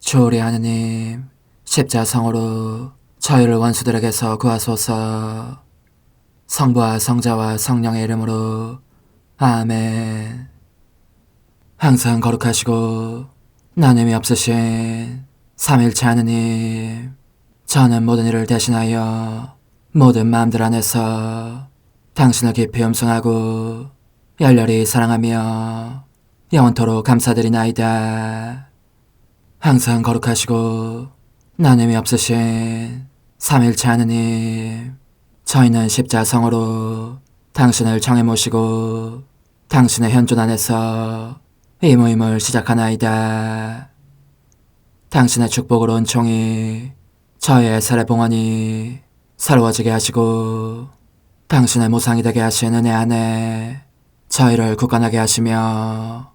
주오리 하느님, 십자성으로 저희를 원수들에게서 구하소서. 성부와 성자와 성령의 이름으로 아멘. 항상 거룩하시고 나눔이 없으신 삼일체 하느님, 저는 모든 일을 대신하여 모든 마음들 안에서 당신을 깊이 음성하고 열렬히 사랑하며 영원토록 감사드리나이다. 항상 거룩하시고 나눔이 없으신 삼일체 하느님, 저희는 십자성으로 당신을 정해 모시고 당신의 현존 안에서 이 모임을 시작하나이다. 당신의 축복으로 은총이 저희의 세례봉헌이 새로워지게 하시고 당신의 모상이 되게 하신 은혜 안에 저희를 굳건하게 하시며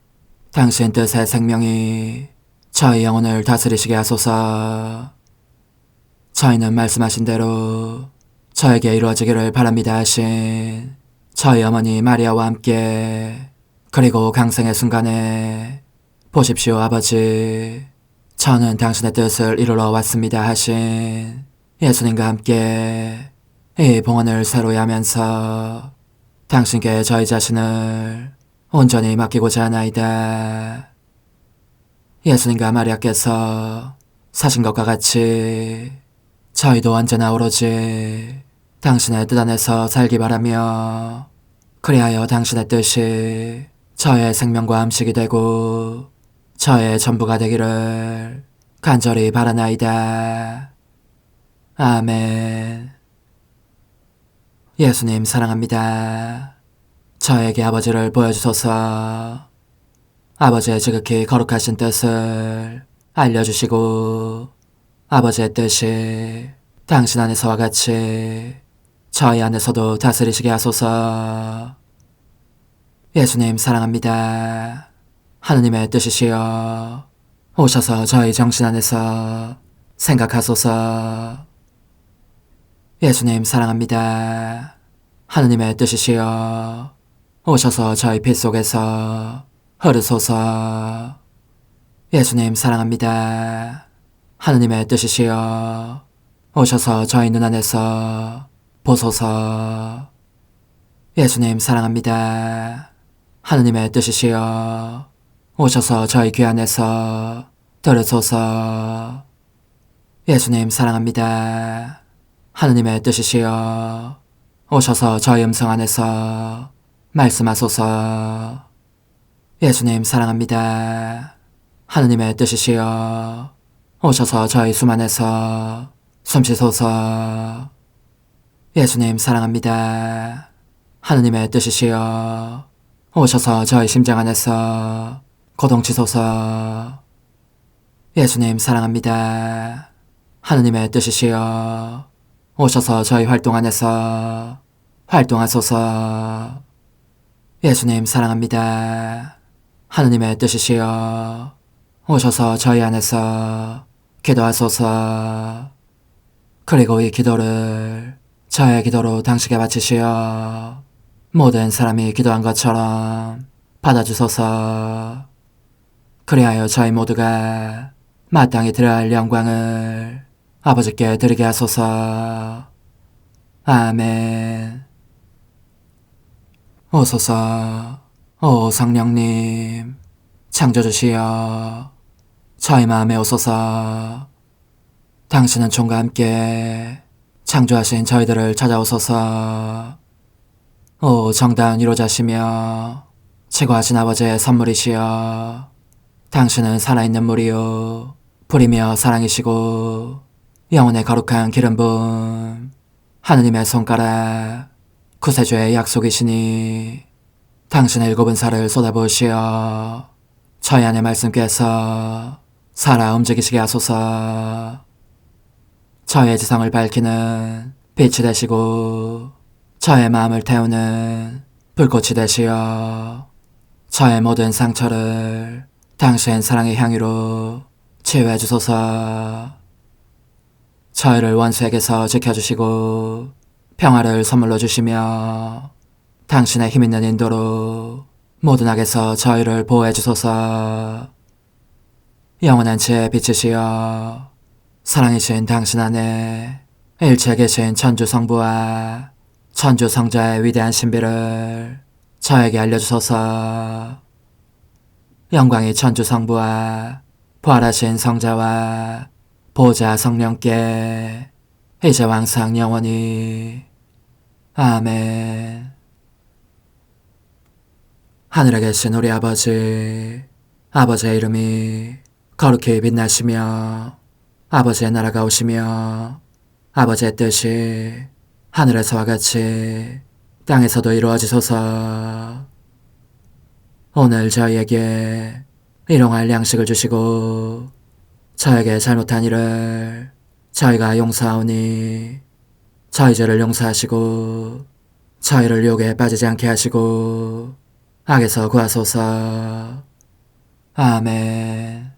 당신 뜻의 생명이 저희 영혼을 다스리시게 하소서. 저희는 말씀하신 대로 저에게 이루어지기를 바랍니다 하신 저희 어머니 마리아와 함께, 그리고 강생의 순간에 보십시오 아버지, 저는 당신의 뜻을 이루러 왔습니다 하신 예수님과 함께 이 봉헌을 새로이 하면서 당신께 저희 자신을 온전히 맡기고자 하나이다. 예수님과 마리아께서 사신 것과 같이 저희도 언제나 오로지 당신의 뜻 안에서 살기 바라며, 그리하여 당신의 뜻이 저의 생명과 음식이 되고 저의 전부가 되기를 간절히 바라나이다. 아멘. 예수님 사랑합니다. 저에게 아버지를 보여주소서. 아버지의 지극히 거룩하신 뜻을 알려주시고 아버지의 뜻이 당신 안에서와 같이 저희 안에서도 다스리시게 하소서. 예수님 사랑합니다. 하느님의 뜻이시여 오셔서 저희 정신 안에서 생각하소서. 예수님 사랑합니다. 하느님의 뜻이시여 오셔서 저희 피 속에서 흐르소서. 예수님 사랑합니다. 하느님의 뜻이시여 오셔서 저희 눈 안에서 보소서. 예수님 사랑합니다. 하느님의 뜻이시여 오셔서 저희 귀 안에서 들으소서. 예수님 사랑합니다. 하느님의 뜻이시여 오셔서 저희 음성 안에서 말씀하소서. 예수님 사랑합니다. 하느님의 뜻이시여 오셔서 저희 숨 안에서 숨쉬소서. 예수님 사랑합니다. 하느님의 뜻이시여 오셔서 저희 심장 안에서 고동치소서. 예수님 사랑합니다. 하느님의 뜻이시여 오셔서 저희 활동 안에서 활동하소서. 예수님 사랑합니다. 하느님의 뜻이시여 오셔서 저희 안에서 기도하소서. 그리고 이 기도를 저의 기도로 당신께 바치시어 모든 사람이 기도한 것처럼 받아주소서. 그리하여 저희 모두가 마땅히 드려야 할 영광을 아버지께 드리게 하소서. 아멘. 오소서. 오 성령님 창조주시여 저희 마음에 오소서. 당신은 총과 함께 창조하신 저희들을 찾아오소서. 오 정다운 위로자시며 최고하신 아버지의 선물이시여 당신은 살아있는 물이요 불이며 사랑이시고 영혼의 거룩한 기름 부음 하느님의 손가락 구세주의 약속이시니 당신의 일곱은 살을 쏟아부으시어 저희 안의 말씀께서 살아 움직이시게 하소서. 저의 지성을 밝히는 빛이 되시고 저의 마음을 태우는 불꽃이 되시어 저의 모든 상처를 당신 사랑의 향유로 치유해 주소서. 저희를 원수에게서 지켜주시고 평화를 선물로 주시며 당신의 힘있는 인도로 모든 악에서 저희를 보호해 주소서. 영원한 제 빛이시여 사랑이신 당신 안에 일체 계신 천주 성부와 천주 성자의 위대한 신비를 저에게 알려주소서. 영광이 천주 성부와 부활하신 성자와 보좌 성령께 이제와 항상 영원히 아멘. 하늘에 계신 우리 아버지, 아버지의 이름이 거룩히 빛나시며 아버지의 나라가 오시며 아버지의 뜻이 하늘에서와 같이 땅에서도 이루어지소서. 오늘 저희에게 일용할 양식을 주시고 저에게 잘못한 일을 저희가 용서하오니 저희 죄를 용서하시고 저희를 유혹에 빠지지 않게 하시고 악에서 구하소서. 아멘.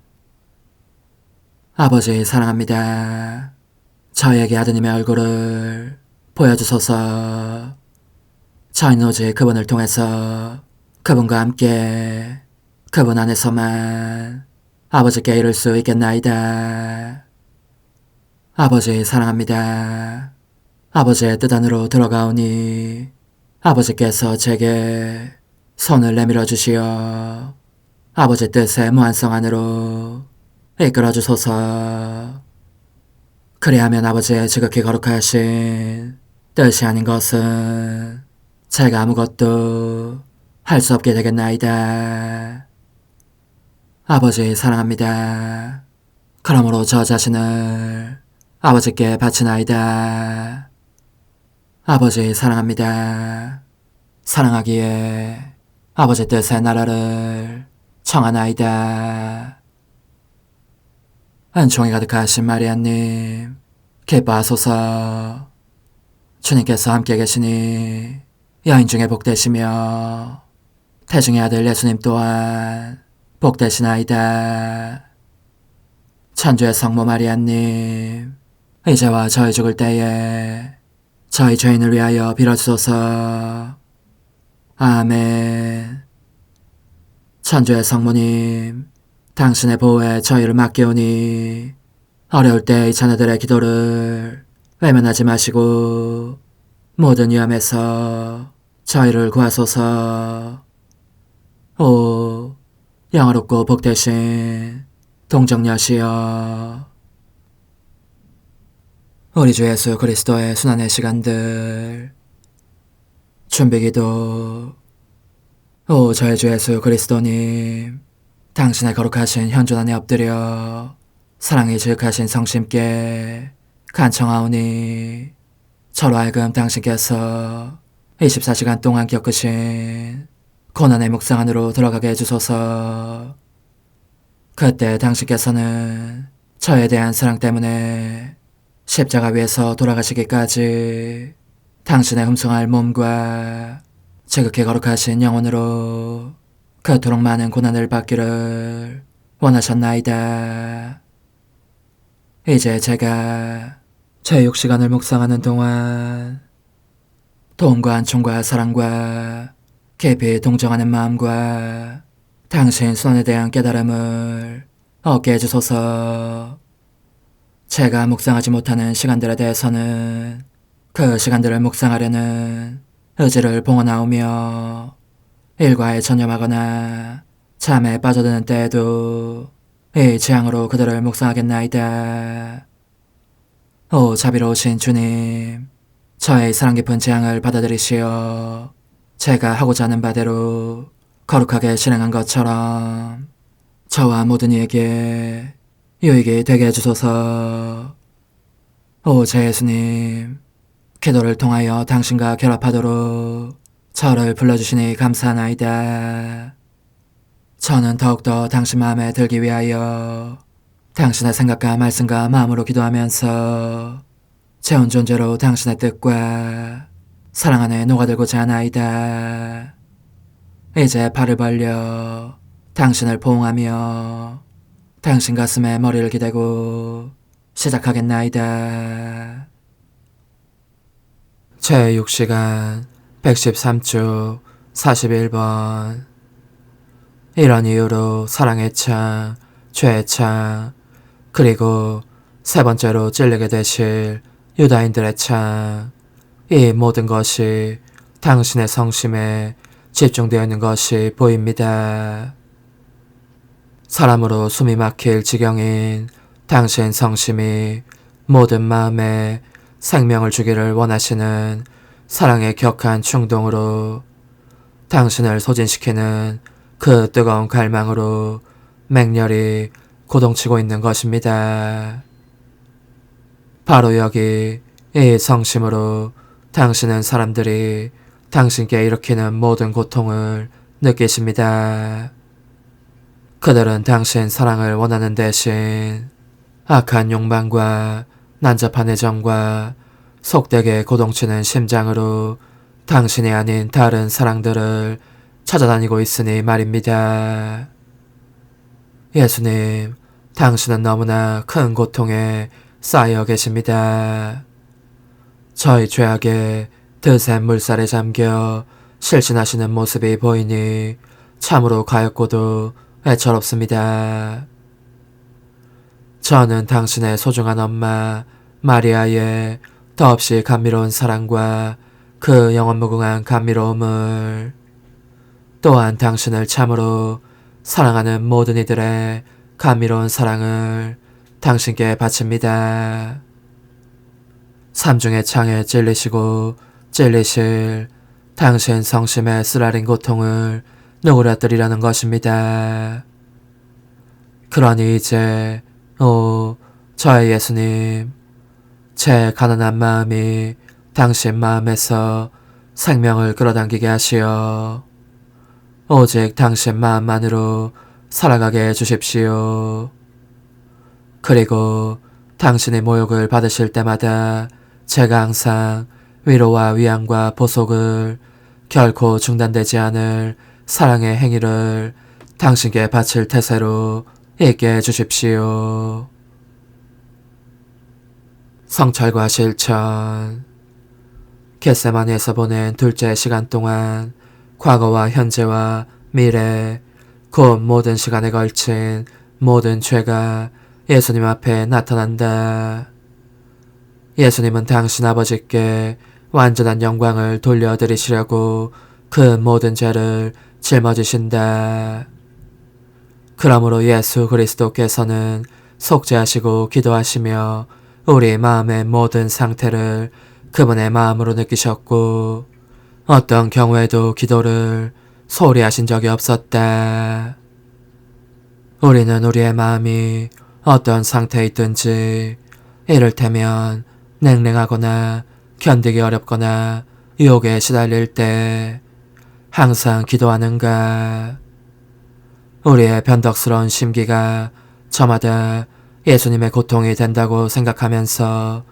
아버지 사랑합니다. 저희에게 아드님의 얼굴을 보여주소서. 저희는 오직 그분을 통해서 그분과 함께 그분 안에서만 아버지께 이룰 수 있겠나이다. 아버지 사랑합니다. 아버지의 뜻 안으로 들어가오니 아버지께서 제게 손을 내밀어 주시어 아버지 뜻의 무한성 안으로 이끌어 주소서. 그리하면 아버지의 지극히 거룩하신 뜻이 아닌 것은 제가 아무것도 할 수 없게 되겠나이다. 아버지 사랑합니다. 그러므로 저 자신을 아버지께 바치나이다. 아버지 사랑합니다. 사랑하기에 아버지 뜻의 나라를 청하나이다. 은총이 가득하신 마리아님, 기뻐하소서. 주님께서 함께 계시니 여인 중에 복되시며 태중의 아들 예수님 또한 복되시나이다. 천주의 성모 마리아님, 이제와 저희 죽을 때에 저희 죄인을 위하여 빌어주소서. 아멘. 천주의 성모님, 당신의 보호에 저희를 맡기오니 어려울 때 이 자녀들의 기도를 외면하지 마시고 모든 위험에서 저희를 구하소서. 오, 영화롭고 복되신 동정녀시여, 우리 주 예수 그리스도의 순환의 시간들 준비기도. 오 저희 주 예수 그리스도님, 당신의 거룩하신 현존 안에 엎드려 사랑이 지극하신 성심께 간청하오니 저로 하여금 당신께서 24시간 동안 겪으신 고난의 묵상 안으로 들어가게 해주소서. 그때 당신께서는 저에 대한 사랑 때문에 십자가 위에서 돌아가시기까지 당신의 흠숭할 몸과 지극히 거룩하신 영혼으로 그토록 많은 고난을 받기를 원하셨나이다. 이제 제가 제 6시간을 묵상하는 동안 도움과 안총과 사랑과 깊이 동정하는 마음과 당신 손에 대한 깨달음을 얻게 해주소서. 제가 묵상하지 못하는 시간들에 대해서는 그 시간들을 묵상하려는 의지를 봉헌하오며 일과에 전념하거나 잠에 빠져드는 때에도 이 재앙으로 그들을 묵상하겠나이다. 오 자비로우신 주님, 저의 사랑 깊은 재앙을 받아들이시어 제가 하고자 하는 바대로 거룩하게 실행한 것처럼 저와 모든 이에게 유익이 되게 해주소서. 오 제 예수님, 기도를 통하여 당신과 결합하도록 저를 불러주시니 감사하나이다. 저는 더욱더 당신 마음에 들기 위하여 당신의 생각과 말씀과 마음으로 기도하면서 제 온 존재로 당신의 뜻과 사랑 안에 녹아들고자 하나이다. 이제 발을 벌려 당신을 포옹하며 당신 가슴에 머리를 기대고 시작하겠나이다. 제6시간 113주 41번. 이런 이유로 사랑의 창 죄의 창, 그리고 세 번째로 찔리게 되실 유다인들의 창, 이 모든 것이 당신의 성심에 집중되어 있는 것이 보입니다. 사람으로 숨이 막힐 지경인 당신 성심이 모든 마음에 생명을 주기를 원하시는 사랑의 격한 충동으로 당신을 소진시키는 그 뜨거운 갈망으로 맹렬히 고동치고 있는 것입니다. 바로 여기 이 성심으로 당신은 사람들이 당신께 일으키는 모든 고통을 느끼십니다. 그들은 당신 사랑을 원하는 대신 악한 욕망과 난잡한 애정과 속되게 고동치는 심장으로 당신이 아닌 다른 사랑들을 찾아다니고 있으니 말입니다. 예수님, 당신은 너무나 큰 고통에 쌓여 계십니다. 저희 죄악의 드센 물살에 잠겨 실신하시는 모습이 보이니 참으로 가엾고도 애처롭습니다. 저는 당신의 소중한 엄마 마리아의 더없이 감미로운 사랑과 그 영원무궁한 감미로움을, 또한 당신을 참으로 사랑하는 모든 이들의 감미로운 사랑을 당신께 바칩니다. 삼중의 창에 찔리시고 찔리실 당신 성심의 쓰라린 고통을 누그러뜨리려는 것입니다. 그러니 이제 저의 예수님, 제 가난한 마음이 당신 마음에서 생명을 끌어당기게 하시어 오직 당신 마음만으로 살아가게 해주십시오. 그리고 당신의 모욕을 받으실 때마다 제가 항상 위로와 위안과 보속을, 결코 중단되지 않을 사랑의 행위를 당신께 바칠 태세로 있게 해주십시오. 성찰과 실천. 겟세마니에서 보낸 둘째 시간 동안 과거와 현재와 미래, 곧 모든 시간에 걸친 모든 죄가 예수님 앞에 나타난다. 예수님은 당신 아버지께 완전한 영광을 돌려드리시려고 그 모든 죄를 짊어지신다. 그러므로 예수 그리스도께서는 속죄하시고 기도하시며 우리 마음의 모든 상태를 그분의 마음으로 느끼셨고 어떤 경우에도 기도를 소홀히 하신 적이 없었다. 우리는 우리의 마음이 어떤 상태에 있든지, 이를테면 냉랭하거나 견디기 어렵거나 유혹에 시달릴 때 항상 기도하는가? 우리의 변덕스러운 심기가 저마다 예수님의 고통이 된다고 생각하면서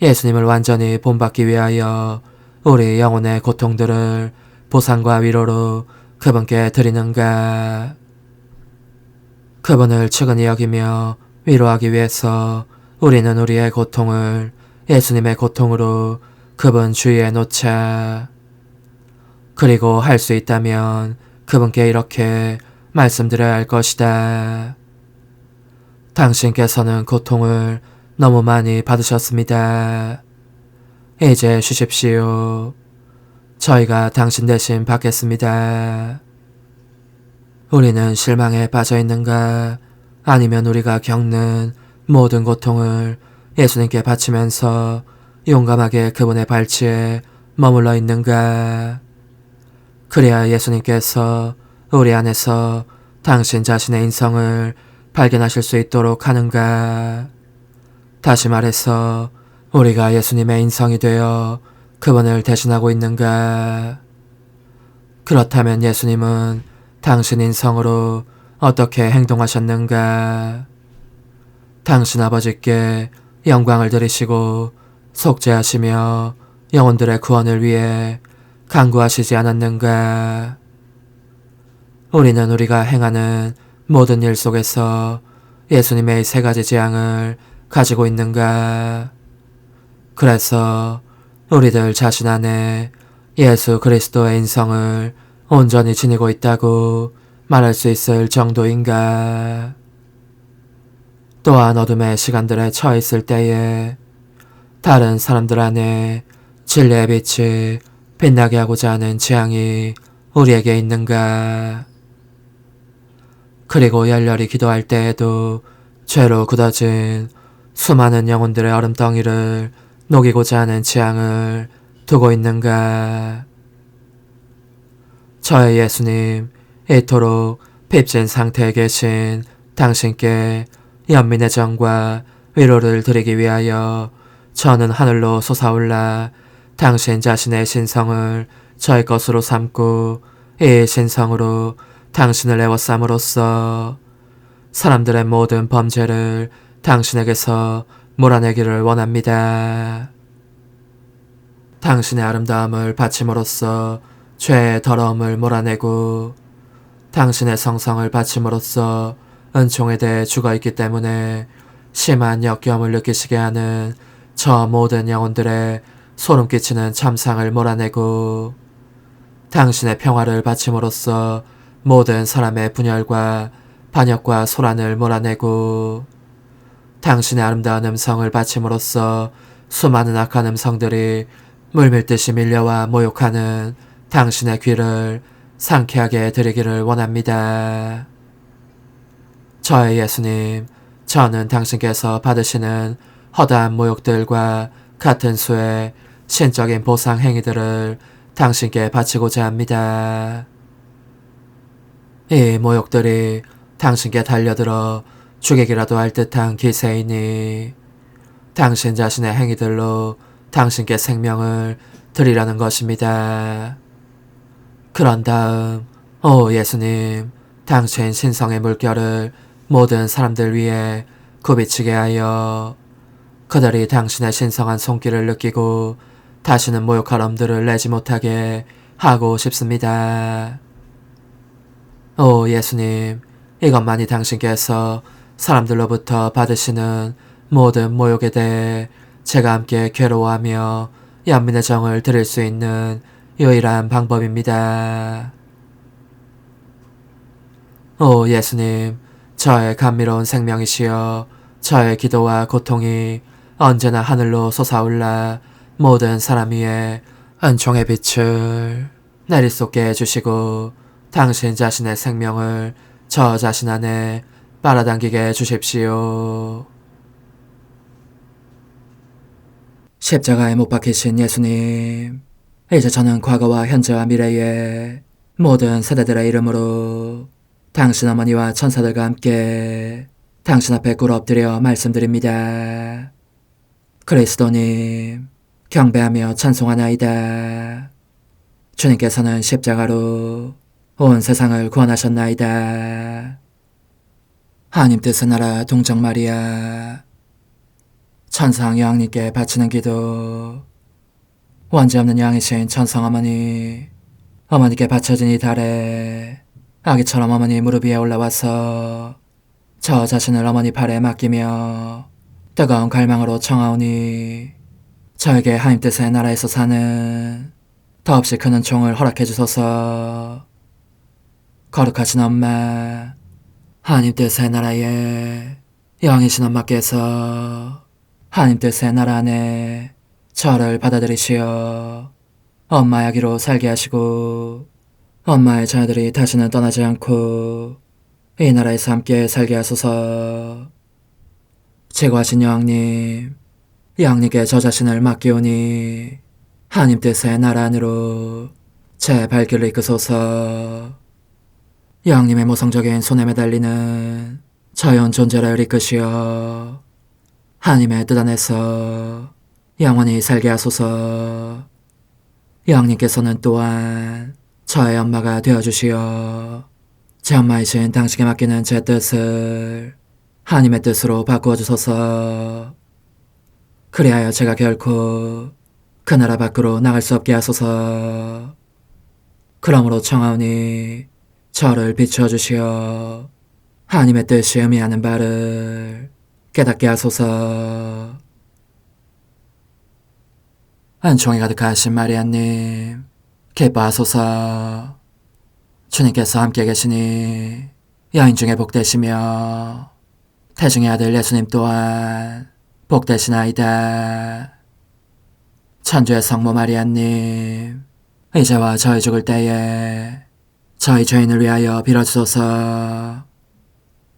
예수님을 완전히 본받기 위하여 우리 영혼의 고통들을 보상과 위로로 그분께 드리는가? 그분을 측은히 여기며 위로하기 위해서 우리는 우리의 고통을 예수님의 고통으로 그분 주위에 놓자. 그리고 할 수 있다면 그분께 이렇게 말씀드려야 할 것이다. 당신께서는 고통을 너무 많이 받으셨습니다. 이제 쉬십시오. 저희가 당신 대신 받겠습니다. 우리는 실망에 빠져 있는가? 아니면 우리가 겪는 모든 고통을 예수님께 바치면서 용감하게 그분의 발치에 머물러 있는가? 그래야 예수님께서 우리 안에서 당신 자신의 인성을 발견하실 수 있도록 하는가? 다시 말해서 우리가 예수님의 인성이 되어 그분을 대신하고 있는가? 그렇다면 예수님은 당신 인성으로 어떻게 행동하셨는가? 당신 아버지께 영광을 드리시고 속죄하시며 영혼들의 구원을 위해 간구하시지 않았는가? 우리는 우리가 행하는 모든 일 속에서 예수님의 세 가지 재앙을 가지고 있는가? 그래서 우리들 자신 안에 예수 그리스도의 인성을 온전히 지니고 있다고 말할 수 있을 정도인가? 또한 어둠의 시간들에 처해 있을 때에 다른 사람들 안에 진리의 빛이 빛나게 하고자 하는 지향이 우리에게 있는가? 그리고 열렬히 기도할 때에도 죄로 굳어진 수많은 영혼들의 얼음덩이를 녹이고자 하는 지향을 두고 있는가? 저의 예수님, 이토록 빚진 상태에 계신 당신께 연민의 정과 위로를 드리기 위하여 저는 하늘로 솟아올라 당신 자신의 신성을 저의 것으로 삼고 이 신성으로 당신을 애워쌈으로써 사람들의 모든 범죄를 당신에게서 몰아내기를 원합니다. 당신의 아름다움을 바침으로써 죄의 더러움을 몰아내고 당신의 성성을 바침으로써 은총에 대해 죽어있기 때문에 심한 역겨움을 느끼시게 하는 저 모든 영혼들의 소름 끼치는 참상을 몰아내고 당신의 평화를 바침으로써 모든 사람의 분열과 반역과 소란을 몰아내고 당신의 아름다운 음성을 바침으로써 수많은 악한 음성들이 물밀듯이 밀려와 모욕하는 당신의 귀를 상쾌하게 드리기를 원합니다. 저의 예수님, 저는 당신께서 받으시는 허다한 모욕들과 같은 수의 신적인 보상 행위들을 당신께 바치고자 합니다. 이 모욕들이 당신께 달려들어 죽이기라도 할 듯한 기세이니 당신 자신의 행위들로 당신께 생명을 드리라는 것입니다. 그런 다음 오 예수님, 당신 신성의 물결을 모든 사람들 위에 굽이치게 하여 그들이 당신의 신성한 손길을 느끼고 다시는 모욕할 엄두를 내지 못하게 하고 싶습니다. 오 예수님, 이것만이 당신께서 사람들로부터 받으시는 모든 모욕에 대해 제가 함께 괴로워하며 연민의 정을 드릴 수 있는 유일한 방법입니다. 오 예수님, 저의 감미로운 생명이시여 저의 기도와 고통이 언제나 하늘로 솟아올라 모든 사람 위에 은총의 빛을 내리쏟게 해주시고 당신 자신의 생명을 저 자신 안에 빨아당기게 해주십시오. 십자가에 못 박히신 예수님, 이제 저는 과거와 현재와 미래의 모든 세대들의 이름으로 당신 어머니와 천사들과 함께 당신 앞에 꿇어 엎드려 말씀드립니다. 그리스도님, 경배하며 찬송하나이다. 주님께서는 십자가로 온 세상을 구원하셨나이다. 하나님 뜻의 나라 동정 마리아, 천상 여왕님께 바치는 기도, 원죄없는 여왕이신 천성 어머니, 어머니께 바쳐진 이 달에 아기처럼 어머니 무릎 위에 올라와서 저 자신을 어머니 팔에 맡기며 뜨거운 갈망으로 청하오니 저에게 하나님 뜻의 나라에서 사는 더없이 큰 은총을 허락해 주소서. 거룩하신 엄마, 하나님 뜻의 나라에 여왕이신 엄마께서 하나님 뜻의 나라 안에 저를 받아들이시어 엄마의 아기로 살게 하시고 엄마의 자녀들이 다시는 떠나지 않고 이 나라에서 함께 살게 하소서. 제거하신 여왕님, 여왕님께 저 자신을 맡기오니 하나님 뜻의 나라 안으로 제 발길을 이끄소서. 여왕님의 모성적인 손에 매달리는 자연 존재를 이끄시어 하나님의 뜻 안에서 영원히 살게 하소서. 여왕님께서는 또한 저의 엄마가 되어주시어 제 엄마이신 당신께 맡기는 제 뜻을 하나님의 뜻으로 바꾸어 주소서. 그리하여 제가 결코 그 나라 밖으로 나갈 수 없게 하소서. 그러므로 청하오니 저를 비추어 주시어 하나님의 뜻이 의미하는 바를 깨닫게 하소서. 은총이 가득하신 마리아님, 기뻐하소서. 주님께서 함께 계시니 여인 중에 복되시며 태중의 아들 예수님 또한 복되시나이다. 천주의 성모 마리아님, 이제와 저희 죽을 때에 저희 죄인을 위하여 빌어주소서.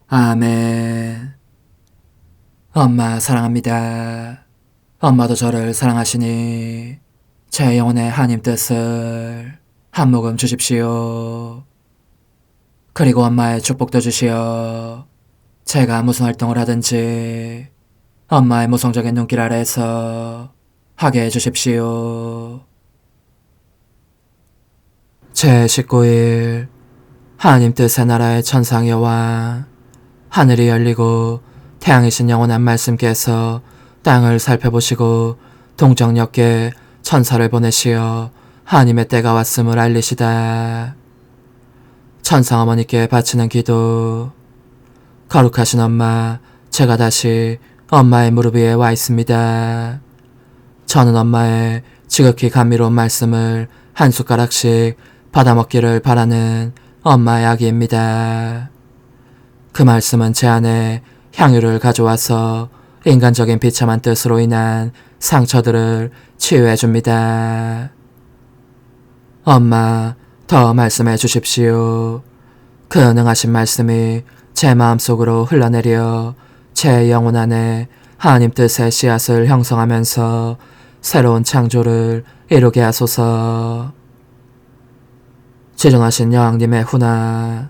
아멘. 엄마 사랑합니다. 엄마도 저를 사랑하시니 제 영혼의 하나님 뜻을 한 모금 주십시오. 그리고 엄마의 축복도 주시어 제가 무슨 활동을 하든지 엄마의 모성적인 눈길 아래에서 하게 해주십시오. 제19일 하나님 뜻의 나라의 천상 여왕, 하늘이 열리고 태양이신 영원한 말씀께서 땅을 살펴보시고 동정역계 천사를 보내시어 하나님의 때가 왔음을 알리시다. 천상 어머니께 바치는 기도. 거룩하신 엄마, 제가 다시 엄마의 무릎 위에 와 있습니다. 저는 엄마의 지극히 감미로운 말씀을 한 숟가락씩 받아먹기를 바라는 엄마의 아기입니다. 그 말씀은 제 안에 향유를 가져와서 인간적인 비참한 뜻으로 인한 상처들을 치유해 줍니다. 엄마, 더 말씀해 주십시오. 그 능하신 말씀이 제 마음속으로 흘러내려 제 영혼 안에 하나님 뜻의 씨앗을 형성하면서 새로운 창조를 이루게 하소서. 지존하신 여왕님의 훈아,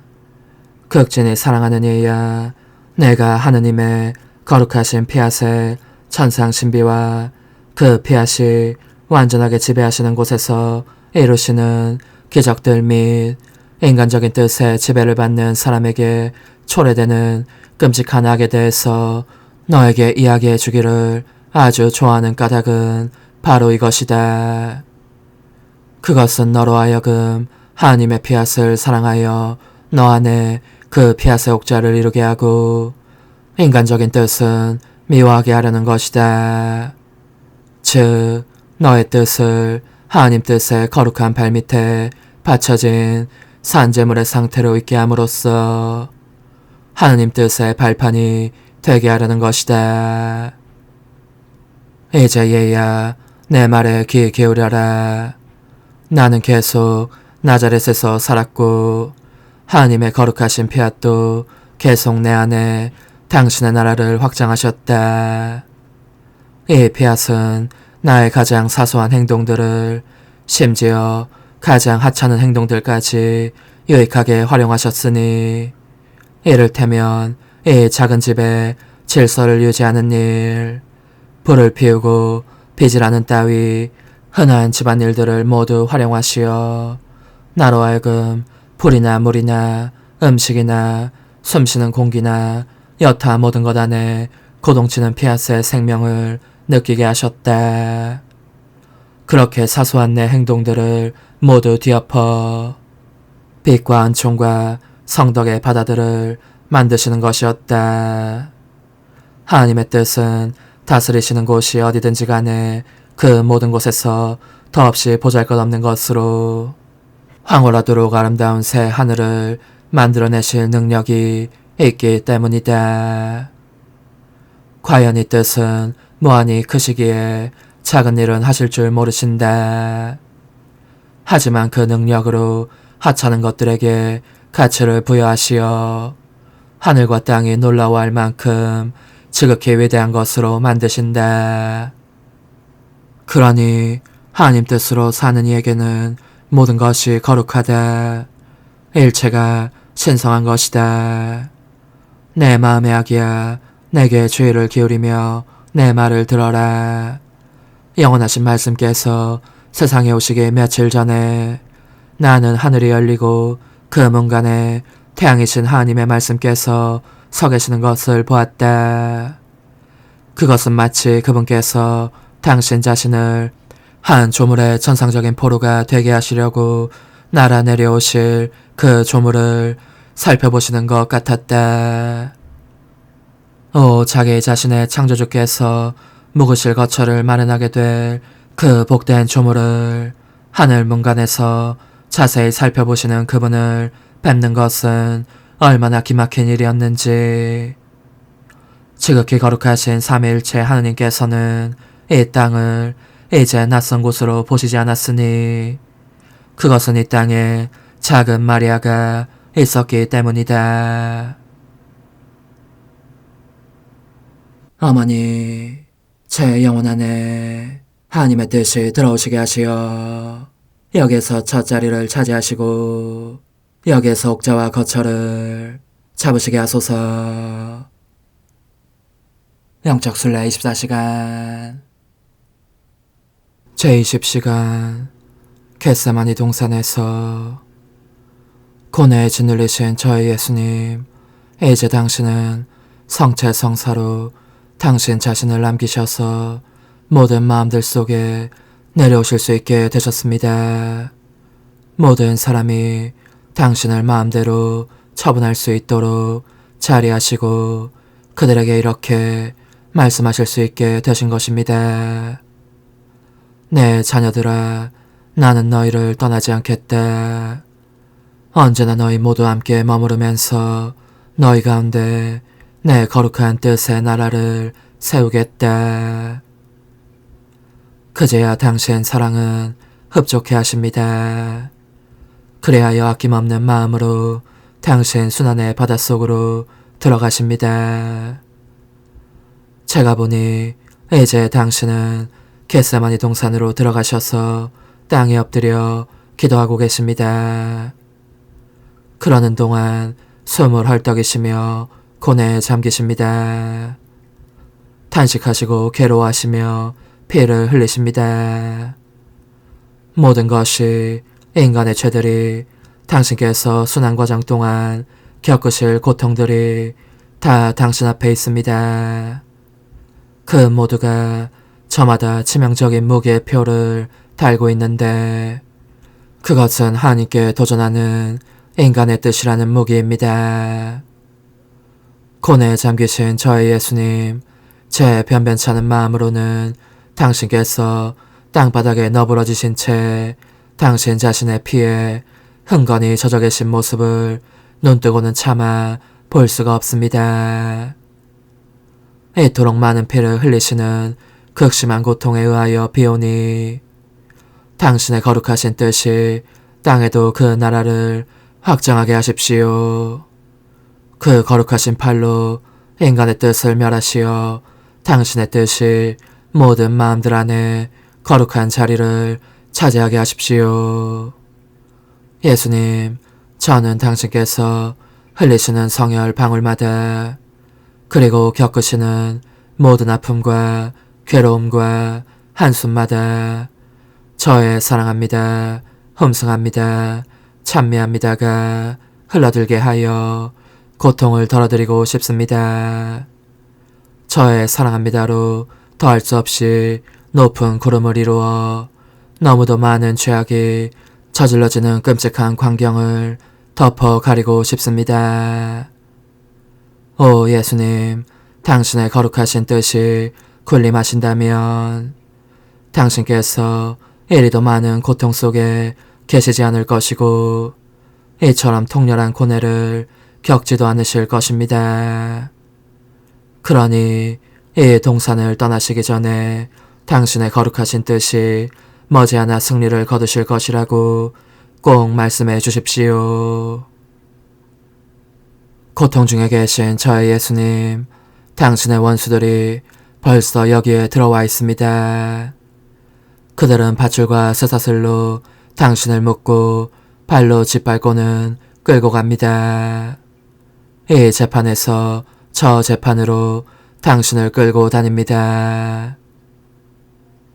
극진히 사랑하는 이야, 내가 하느님의 거룩하신 피앗의 천상 신비와 그 피앗이 완전하게 지배하시는 곳에서 이루시는 기적들 및 인간적인 뜻에 지배를 받는 사람에게 초래되는 끔찍한 악에 대해서 너에게 이야기해 주기를 아주 좋아하는 까닭은 바로 이것이다. 그것은 너로 하여금 하나님의 피앗을 사랑하여 너 안에 그 피앗의 옥자를 이루게 하고 인간적인 뜻은 미워하게 하려는 것이다. 즉, 너의 뜻을 하나님 뜻의 거룩한 발밑에 받쳐진 산재물의 상태로 있게 함으로써 하나님 뜻의 발판이 되게 하려는 것이다. 이제 얘야, 내 말에 귀 기울여라. 나는 계속 나자렛에서 살았고 하나님의 거룩하신 피앗도 계속 내 안에 당신의 나라를 확장하셨다. 이 피앗은 나의 가장 사소한 행동들을, 심지어 가장 하찮은 행동들까지 유익하게 활용하셨으니, 이를테면 이 작은 집에 질서를 유지하는 일, 불을 피우고 빚을 따위 흔한 집안일들을 모두 활용하시어 나로 하여금 불이나 물이나 음식이나 숨쉬는 공기나 여타 모든 것 안에 고동치는 피앗의 생명을 느끼게 하셨다. 그렇게 사소한 내 행동들을 모두 뒤엎어 빛과 은총과 성덕의 바다들을 만드시는 것이었다. 하나님의 뜻은 다스리시는 곳이 어디든지 간에 그 모든 곳에서 더없이 보잘것없는 것으로 황홀하도록 아름다운 새 하늘을 만들어내실 능력이 있기 때문이다. 과연 이 뜻은 무한히 크시기에 작은 일은 하실 줄 모르신다. 하지만 그 능력으로 하찮은 것들에게 가치를 부여하시어 하늘과 땅이 놀라워할 만큼 지극히 위대한 것으로 만드신다. 그러니 하나님 뜻으로 사는 이에게는 모든 것이 거룩하다. 일체가 신성한 것이다. 내 마음의 아기야, 내게 주의를 기울이며 내 말을 들어라. 영원하신 말씀께서 세상에 오시기 며칠 전에 나는 하늘이 열리고 그 문간에 태양이신 하나님의 말씀께서 서 계시는 것을 보았다. 그것은 마치 그분께서 당신 자신을 한 조물의 천상적인 포로가 되게 하시려고 날아 내려오실 그 조물을 살펴보시는 것 같았다. 오, 자기 자신의 창조주께서 묵으실 거처를 마련하게 될 그 복된 조물을 하늘 문간에서 자세히 살펴보시는 그분을 뵙는 것은 얼마나 기막힌 일이었는지. 지극히 거룩하신 삼위일체 하느님께서는 이 땅을 이제 낯선 곳으로 보시지 않았으니 그것은 이 땅에 작은 마리아가 있었기 때문이다. 어머니, 제 영혼 안에 하나님의 뜻이 들어오시게 하시어 여기에서 첫 자리를 차지하시고 여기에서 옥자와 거처를 잡으시게 하소서. 영적 순례 24시간 제20시간 겟세마니 동산에서 고뇌에 짓눌리신 저희 예수님, 이제 당신은 성체 성사로 당신 자신을 남기셔서 모든 마음들 속에 내려오실 수 있게 되셨습니다. 모든 사람이 당신을 마음대로 처분할 수 있도록 자리하시고 그들에게 이렇게 말씀하실 수 있게 되신 것입니다. 내 자녀들아, 나는 너희를 떠나지 않겠다. 언제나 너희 모두 함께 머무르면서 너희 가운데 내 거룩한 뜻의 나라를 세우겠다. 그제야 당신 사랑은 흡족해 하십니다. 그래하여 아낌없는 마음으로 당신 순환의 바닷속으로 들어가십니다. 제가 보니 이제 당신은 겟세마니 동산으로 들어가셔서 땅에 엎드려 기도하고 계십니다. 그러는 동안 숨을 헐떡이시며 고뇌에 잠기십니다. 탄식하시고 괴로워하시며 피를 흘리십니다. 모든 것이 인간의 죄들이 당신께서 순환과정 동안 겪으실 고통들이 다 당신 앞에 있습니다. 그 모두가 저마다 치명적인 무게의 표를 달고 있는데 그것은 하나님께 도전하는 인간의 뜻이라는 무기입니다. 고뇌에 잠기신 저희 예수님, 제 변변찮은 마음으로는 당신께서 땅바닥에 너부러지신 채 당신 자신의 피에 흥건히 젖어 계신 모습을 눈뜨고는 차마 볼 수가 없습니다. 이토록 많은 피를 흘리시는 극심한 고통에 의하여 비오니 당신의 거룩하신 뜻이 땅에도 그 나라를 확정하게 하십시오. 그 거룩하신 팔로 인간의 뜻을 멸하시어 당신의 뜻이 모든 마음들 안에 거룩한 자리를 차지하게 하십시오. 예수님, 저는 당신께서 흘리시는 성혈 방울마다 그리고 겪으시는 모든 아픔과 괴로움과 한숨마다 저의 사랑합니다, 흠숭합니다, 찬미합니다가 흘러들게 하여 고통을 덜어드리고 싶습니다. 저의 사랑합니다로 더할 수 없이 높은 구름을 이루어 너무도 많은 죄악이 저질러지는 끔찍한 광경을 덮어 가리고 싶습니다. 오 예수님, 당신의 거룩하신 뜻이 군림하신다면 당신께서 이리도 많은 고통 속에 계시지 않을 것이고 이처럼 통렬한 고뇌를 겪지도 않으실 것입니다. 그러니 이 동산을 떠나시기 전에 당신의 거룩하신 뜻이 머지않아 승리를 거두실 것이라고 꼭 말씀해 주십시오. 고통 중에 계신 저의 예수님, 당신의 원수들이 벌써 여기에 들어와 있습니다. 그들은 밧줄과 쇠사슬로 당신을 묶고 발로 짓밟고는 끌고 갑니다. 이 재판에서 저 재판으로 당신을 끌고 다닙니다.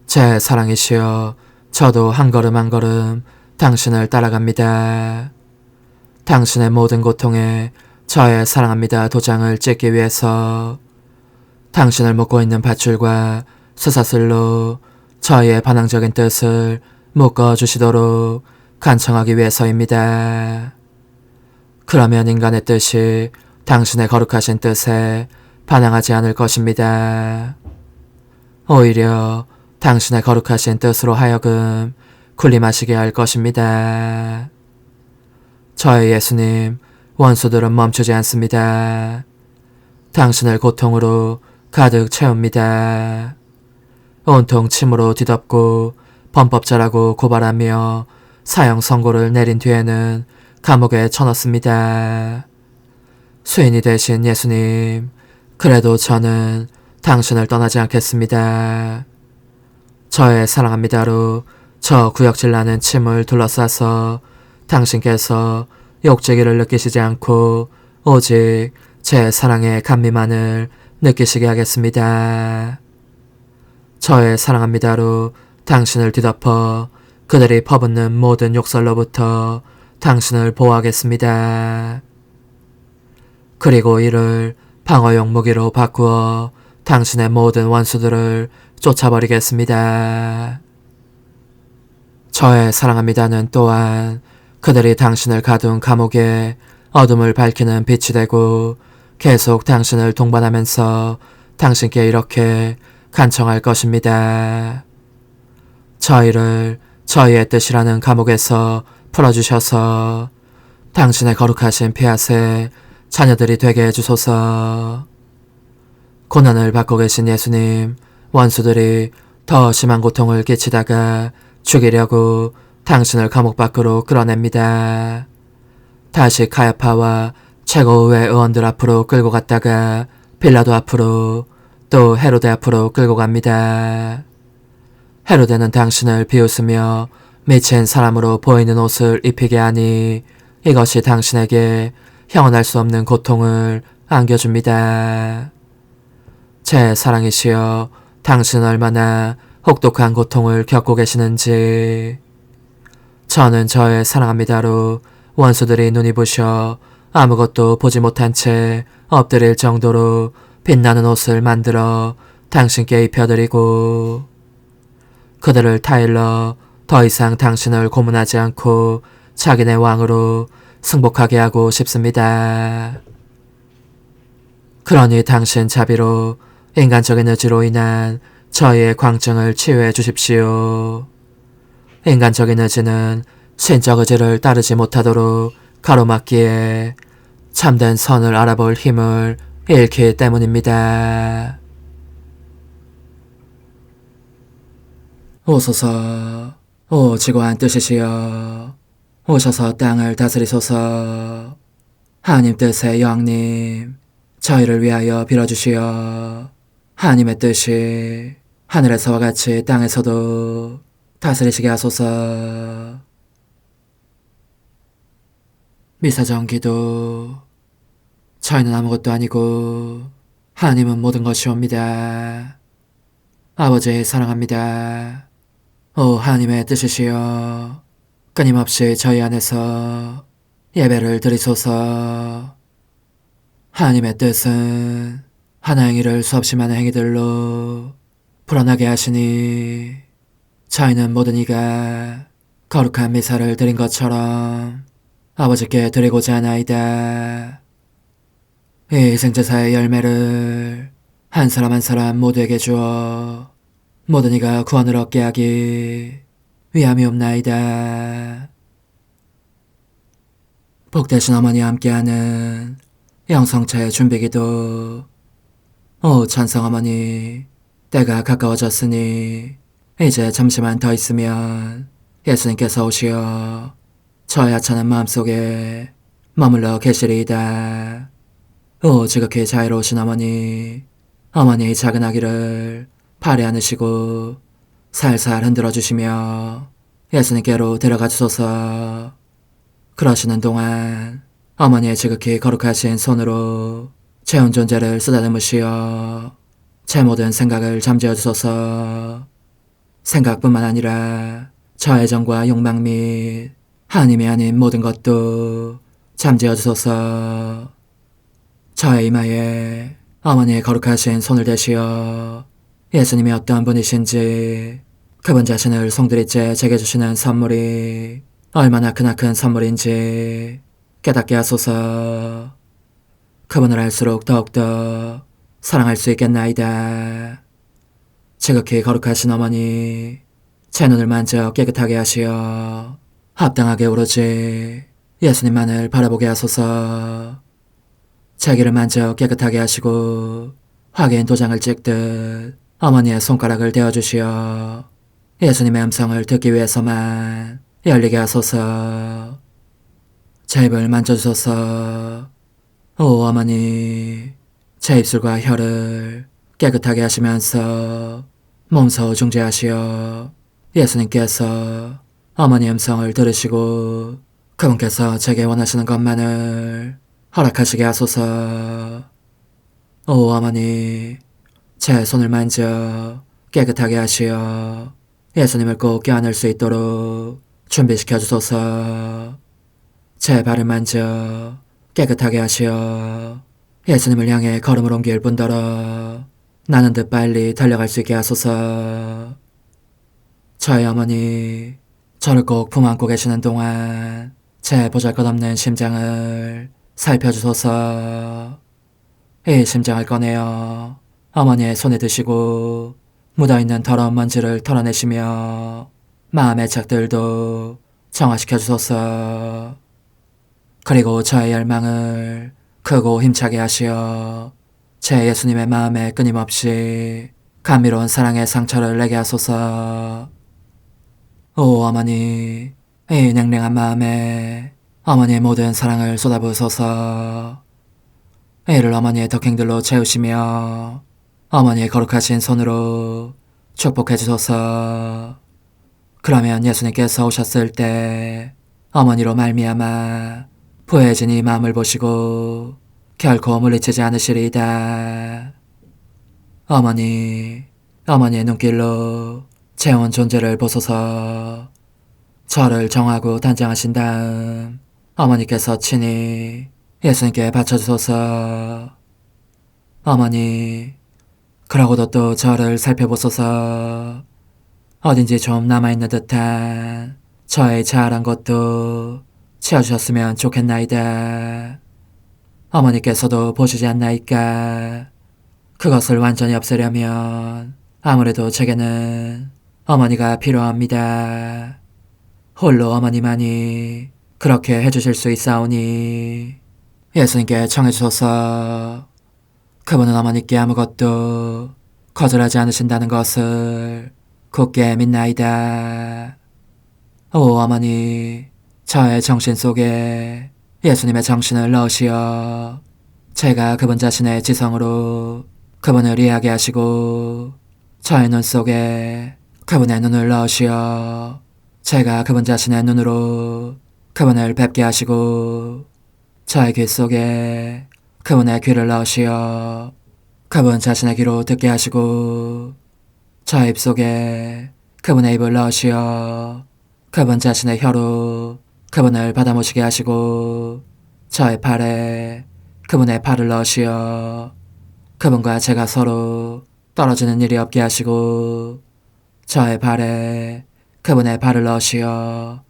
제 사랑이시여, 저도 한 걸음 한 걸음 당신을 따라갑니다. 당신의 모든 고통에 저의 사랑합니다 도장을 찍기 위해서 당신을 묶고 있는 밧줄과 쇠사슬로 저의 반항적인 뜻을 묶어주시도록 간청하기 위해서입니다. 그러면 인간의 뜻이 당신의 거룩하신 뜻에 반항하지 않을 것입니다. 오히려 당신의 거룩하신 뜻으로 하여금 군림하시게 할 것입니다. 저의 예수님, 원수들은 멈추지 않습니다. 당신을 고통으로 가득 채웁니다. 온통 침으로 뒤덮고 범법자라고 고발하며 사형 선고를 내린 뒤에는 감옥에 쳐넣습니다. 수인이 되신 예수님, 그래도 저는 당신을 떠나지 않겠습니다. 저의 사랑합니다로 저 구역질 나는 침을 둘러싸서 당신께서 욕제기를 느끼시지 않고 오직 제 사랑의 감미만을 느끼시게 하겠습니다. 저의 사랑합니다로 당신을 뒤덮어 그들이 퍼붓는 모든 욕설로부터 당신을 보호하겠습니다. 그리고 이를 방어용 무기로 바꾸어 당신의 모든 원수들을 쫓아버리겠습니다. 저의 사랑합니다는 또한 그들이 당신을 가둔 감옥에 어둠을 밝히는 빛이 되고 계속 당신을 동반하면서 당신께 이렇게 간청할 것입니다. 저희를 저희의 뜻이라는 감옥에서 풀어주셔서 당신의 거룩하신 피앗의 자녀들이 되게 해주소서. 고난을 받고 계신 예수님, 원수들이 더 심한 고통을 끼치다가 죽이려고 당신을 감옥 밖으로 끌어냅니다. 다시 카야파와 최고의회 의원들 앞으로 끌고 갔다가 빌라도 앞으로 또 헤로데 앞으로 끌고 갑니다. 헤로데는 당신을 비웃으며 미친 사람으로 보이는 옷을 입히게 하니 이것이 당신에게 형언할 수 없는 고통을 안겨줍니다. 제 사랑이시여, 당신은 얼마나 혹독한 고통을 겪고 계시는지. 저는 저의 사랑합니다로 원수들이 눈이 부셔 아무것도 보지 못한 채 엎드릴 정도로 빛나는 옷을 만들어 당신께 입혀드리고 그들을 타일러 더 이상 당신을 고문하지 않고 자기네 왕으로 승복하게 하고 싶습니다. 그러니 당신 자비로 인간적인 의지로 인한 저희의 광증을 치유해 주십시오. 인간적인 의지는 신적 의지를 따르지 못하도록 가로막기에 참된 선을 알아볼 힘을 잃기 때문입니다. 오소서, 오 지고한 뜻이시여, 오셔서 땅을 다스리소서. 하나님 뜻의 여왕님, 저희를 위하여 빌어주시어. 하나님의 뜻이 하늘에서와 같이 땅에서도 다스리시게 하소서. 미사정 기도. 저희는 아무것도 아니고 하나님은 모든 것이옵니다. 아버지 사랑합니다. 오 하나님의 뜻이시여, 끊임없이 저희 안에서 예배를 드리소서. 하나님의 뜻은 하나 행위를 수없이 많은 행위들로 불어나게 하시니 저희는 모든 이가 거룩한 미사를 드린 것처럼 아버지께 드리고자 하나이다. 이 희생제사의 열매를 한 사람 한 사람 모두에게 주어 모든 이가 구원을 얻게 하기 위함이옵나이다. 복되신 어머니와 함께하는 영성차의 준비기도. 오 찬성 어머니, 때가 가까워졌으니 이제 잠시만 더 있으면 예수님께서 오시어 저의 하찮은 마음속에 머물러 계시리이다. 오 지극히 자유로우신 어머니, 어머니의 작은 아기를 팔에 안으시고 살살 흔들어 주시며 예수님께로 데려가 주소서. 그러시는 동안 어머니의 지극히 거룩하신 손으로 제 온 존재를 쓰다듬으시어 제 모든 생각을 잠재워 주소서. 생각뿐만 아니라 저의 정과 욕망 및 하나님이 아닌 모든 것도 잠재워 주소서. 저의 이마에 어머니의 거룩하신 손을 대시어 예수님이 어떤 분이신지, 그분 자신을 송두리째 제게 주시는 선물이 얼마나 크나큰 선물인지 깨닫게 하소서. 그분을 알수록 더욱더 사랑할 수 있겠나이다. 지극히 거룩하신 어머니, 제 눈을 만져 깨끗하게 하시어 합당하게 오로지 예수님만을 바라보게 하소서. 자기를 만져 깨끗하게 하시고 확인 도장을 찍듯 어머니의 손가락을 대어주시어 예수님의 음성을 듣기 위해서만 열리게 하소서. 제 입을 만져주소서. 오 어머니, 제 입술과 혀를 깨끗하게 하시면서 몸소 중재하시어 예수님께서 어머니 음성을 들으시고 그분께서 제게 원하시는 것만을 허락하시게 하소서. 오 어머니, 제 손을 만져 깨끗하게 하시어 예수님을 꼭 껴안을 수 있도록 준비시켜 주소서. 제 발을 만져 깨끗하게 하시어 예수님을 향해 걸음을 옮길 뿐더러 나는 듯 빨리 달려갈 수 있게 하소서. 저희 어머니, 저를 꼭 품안고 계시는 동안 제 보잘것없는 심장을 살펴주소서. 이 심장을 꺼내어 어머니의 손에 드시고 묻어있는 더러운 먼지를 털어내시며 마음의 착들도 정화시켜 주소서. 그리고 저의 열망을 크고 힘차게 하시어 제 예수님의 마음에 끊임없이 감미로운 사랑의 상처를 내게 하소서. 오 어머니, 이 냉랭한 마음에 어머니의 모든 사랑을 쏟아부으소서. 이를 어머니의 덕행들로 채우시며 어머니의 거룩하신 손으로 축복해 주소서. 그러면 예수님께서 오셨을 때 어머니로 말미암아 부해진 이 마음을 보시고 결코 물리치지 않으시리이다. 어머니, 어머니의 눈길로 제 온 존재를 보소서. 저를 정하고 단장하신 다음 어머니께서 친히 예수님께 바쳐주소서. 어머니, 그러고도 또 저를 살펴보소서. 어딘지 좀 남아있는 듯한 저의 자아란 것도 채워주셨으면 좋겠나이다. 어머니께서도 보시지 않나이까? 그것을 완전히 없애려면 아무래도 제게는 어머니가 필요합니다. 홀로 어머니만이 그렇게 해주실 수 있사오니 예수님께 청해주소서. 그분은 어머니께 아무것도 거절하지 않으신다는 것을 굳게 믿나이다. 오 어머니, 저의 정신 속에 예수님의 정신을 넣으시어 제가 그분 자신의 지성으로 그분을 이해하게 하시고 저의 눈 속에 그분의 눈을 넣으시어 제가 그분 자신의 눈으로 그분을 뵙게 하시고 저의 귀 속에 그분의 귀를 넣으시어 그분 자신의 귀로 듣게 하시고 저의 입 속에 그분의 입을 넣으시어 그분 자신의 혀로 그분을 받아모시게 하시고 저의 팔에 그분의 팔을 넣으시어 그분과 제가 서로 떨어지는 일이 없게 하시고 저의 발에 그분의 발을 넣으시어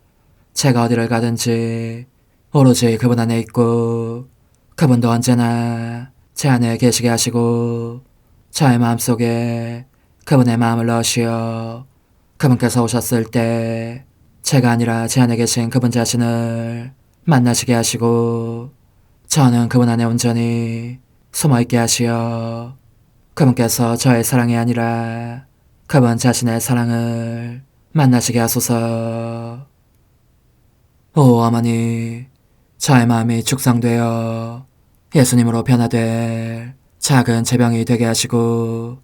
제가 어디를 가든지 오로지 그분 안에 있고 그분도 언제나 제 안에 계시게 하시고 저의 마음속에 그분의 마음을 넣으시어 그분께서 오셨을 때 제가 아니라 제 안에 계신 그분 자신을 만나시게 하시고 저는 그분 안에 온전히 숨어있게 하시어 그분께서 저의 사랑이 아니라 그분 자신의 사랑을 만나시게 하소서. 오 어머니, 저의 마음이 축성되어 예수님으으로 변화될 작은 제병이 되게 하시고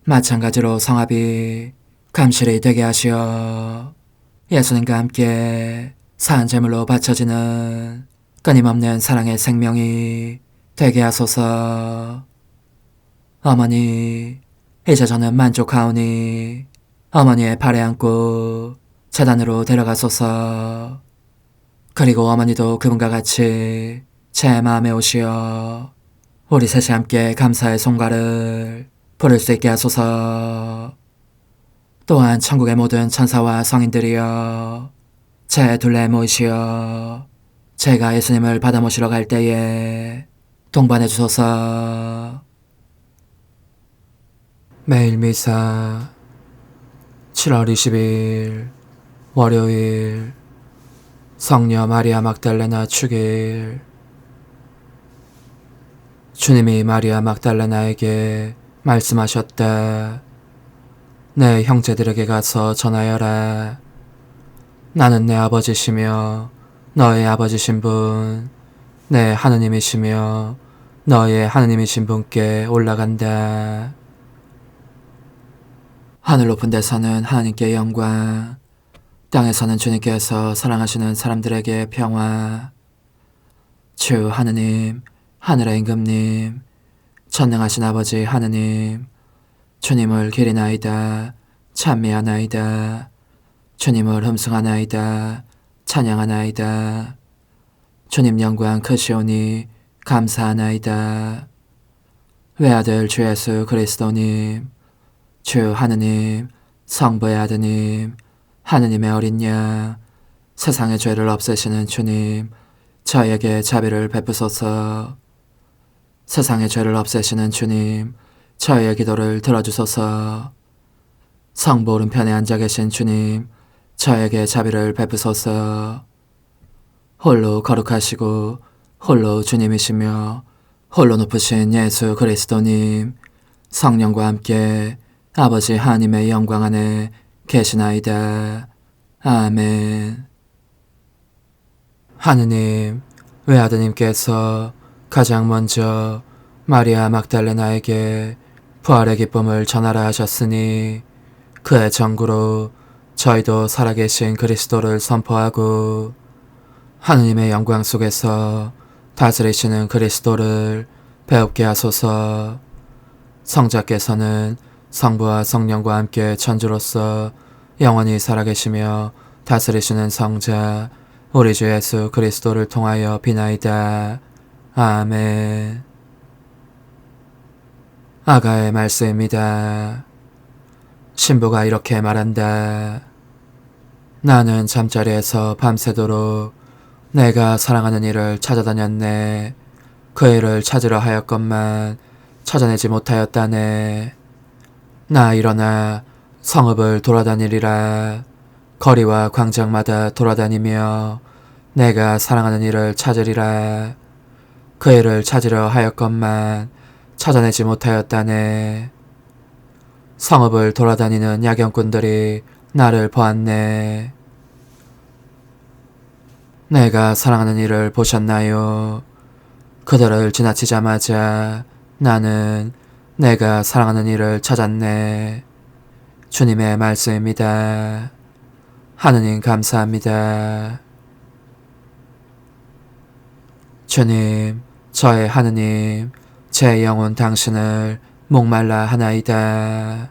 마찬가지로 성합이 감실이 되게 하시어 예수님과 함께 산 제물로 바쳐지는 끊임없는 사랑의 생명이 되게 하소서. 어머니, 이제 저는 만족하오니 어머니의 발에 안고 제단으로 데려가소서. 그리고 어머니도 그분과 같이 제 마음에 오시어 우리 셋이 함께 감사의 송가를 부를 수 있게 하소서. 또한 천국의 모든 천사와 성인들이여 제 둘레에 모이시어 제가 예수님을 받아 모시러 갈 때에 동반해 주소서. 매일 미사 7월 20일 월요일 성녀 마리아 막달레나 축일. 주님이 마리아 막달라나에게 말씀하셨다. 내 형제들에게 가서 전하여라. 나는 내 아버지시며 너의 아버지신 분, 내 하느님이시며 너의 하느님이신 분께 올라간다. 하늘 높은 데서는 하나님께 영광, 땅에서는 주님께서 사랑하시는 사람들에게 평화. 주 하느님, 하늘의 임금님, 전능하신 아버지 하느님, 주님을 기리나이다, 찬미하나이다. 주님을 흠숭하나이다, 찬양하나이다. 주님 영광 크시오니 감사하나이다. 외아들 주 예수 그리스도님, 주 하느님, 성부의 아드님, 하느님의 어린 양, 세상의 죄를 없애시는 주님, 저에게 자비를 베푸소서. 세상의 죄를 없애시는 주님, 저의 기도를 들어주소서. 성부 오른편에 앉아 계신 주님, 저에게 자비를 베푸소서. 홀로 거룩하시고 홀로 주님이시며 홀로 높으신 예수 그리스도님, 성령과 함께 아버지 하나님의 영광 안에 계시나이다. 아멘. 하느님, 외아드님께서 가장 먼저 마리아 막달레나에게 부활의 기쁨을 전하라 하셨으니 그의 전구로 저희도 살아계신 그리스도를 선포하고 하느님의 영광 속에서 다스리시는 그리스도를 배웁게 하소서. 성자께서는 성부와 성령과 함께 천주로서 영원히 살아계시며 다스리시는 성자 우리 주 예수 그리스도를 통하여 비나이다. 아멘. 아가의 말씀입니다. 신부가 이렇게 말한다. 나는 잠자리에서 밤새도록 내가 사랑하는 이를 찾아다녔네. 그 이를 찾으려 하였건만 찾아내지 못하였다네. 나 일어나 성읍을 돌아다니리라. 거리와 광장마다 돌아다니며 내가 사랑하는 이를 찾으리라. 그 이를 찾으려 하였건만 찾아내지 못하였다네. 성읍을 돌아다니는 야경꾼들이 나를 보았네. 내가 사랑하는 이를 보셨나요? 그들을 지나치자마자 나는 내가 사랑하는 이를 찾았네. 주님의 말씀입니다. 하느님 감사합니다. 주님, 저의 하느님, 제 영혼 당신을 목말라 하나이다.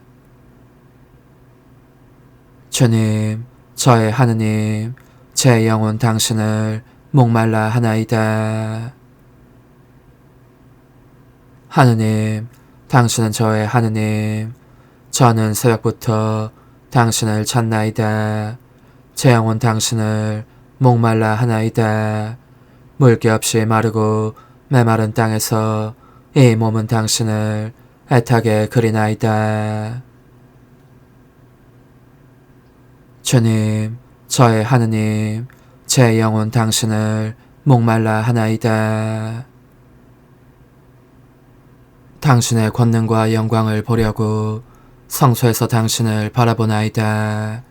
주님, 저의 하느님, 제 영혼 당신을 목말라 하나이다. 하느님, 당신은 저의 하느님, 저는 새벽부터 당신을 찾나이다. 제 영혼 당신을 목말라 하나이다. 물기 없이 마르고 메마른 땅에서 이 몸은 당신을 애타게 그리나이다. 주님, 저의 하느님, 제 영혼 당신을 목말라 하나이다. 당신의 권능과 영광을 보려고 성소에서 당신을 바라보나이다.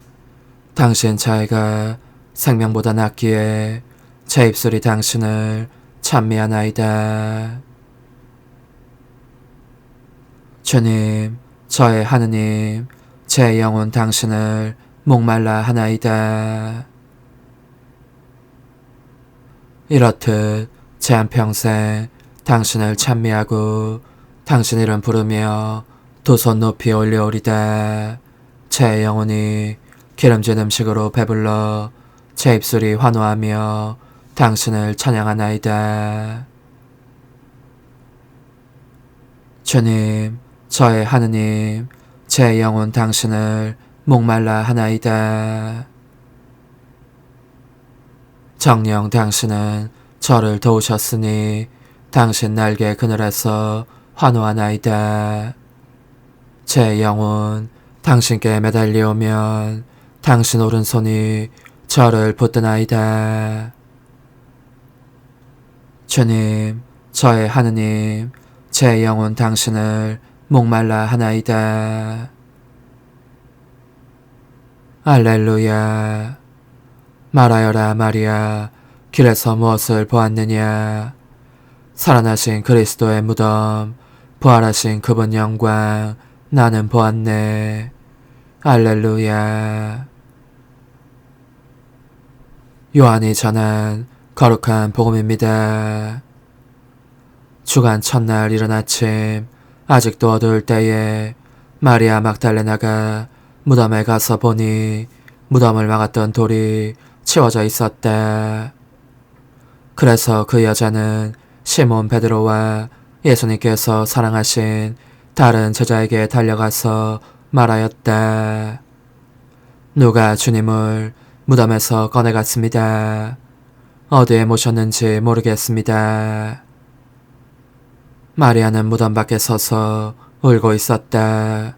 당신 자애가 생명보다 낫기에 제 입술이 당신을 찬미하나이다. 주님, 저의 하느님, 제 영혼 당신을 목말라 하나이다. 이렇듯 제 한평생 당신을 찬미하고 당신 이름 부르며 두 손 높이 올려오리다. 제 영혼이 기름진 음식으로 배불러 제 입술이 환호하며 당신을 찬양하나이다. 주님, 저의 하느님, 제 영혼 당신을 목말라 하나이다. 정녕 당신은 저를 도우셨으니 당신 날개 그늘에서 환호하나이다. 제 영혼 당신께 매달려오면 당신 오른손이 저를 붙드나이다. 주님, 저의 하느님, 제 영혼 당신을 목말라 하나이다. 알렐루야. 말하여라 마리아, 길에서 무엇을 보았느냐? 살아나신 그리스도의 무덤, 부활하신 그분 영광, 나는 보았네. 알렐루야. 요한이 전한 거룩한 복음입니다. 주간 첫날 이른 아침, 아직도 어두울 때에 마리아 막달레나가 무덤에 가서 보니 무덤을 막았던 돌이 치워져 있었다. 그래서 그 여자는 시몬 베드로와 예수님께서 사랑하신 다른 제자에게 달려가서 말하였다. 누가 주님을 무덤에서 꺼내갔습니다. 어디에 모셨는지 모르겠습니다. 마리아는 무덤 밖에 서서 울고 있었다.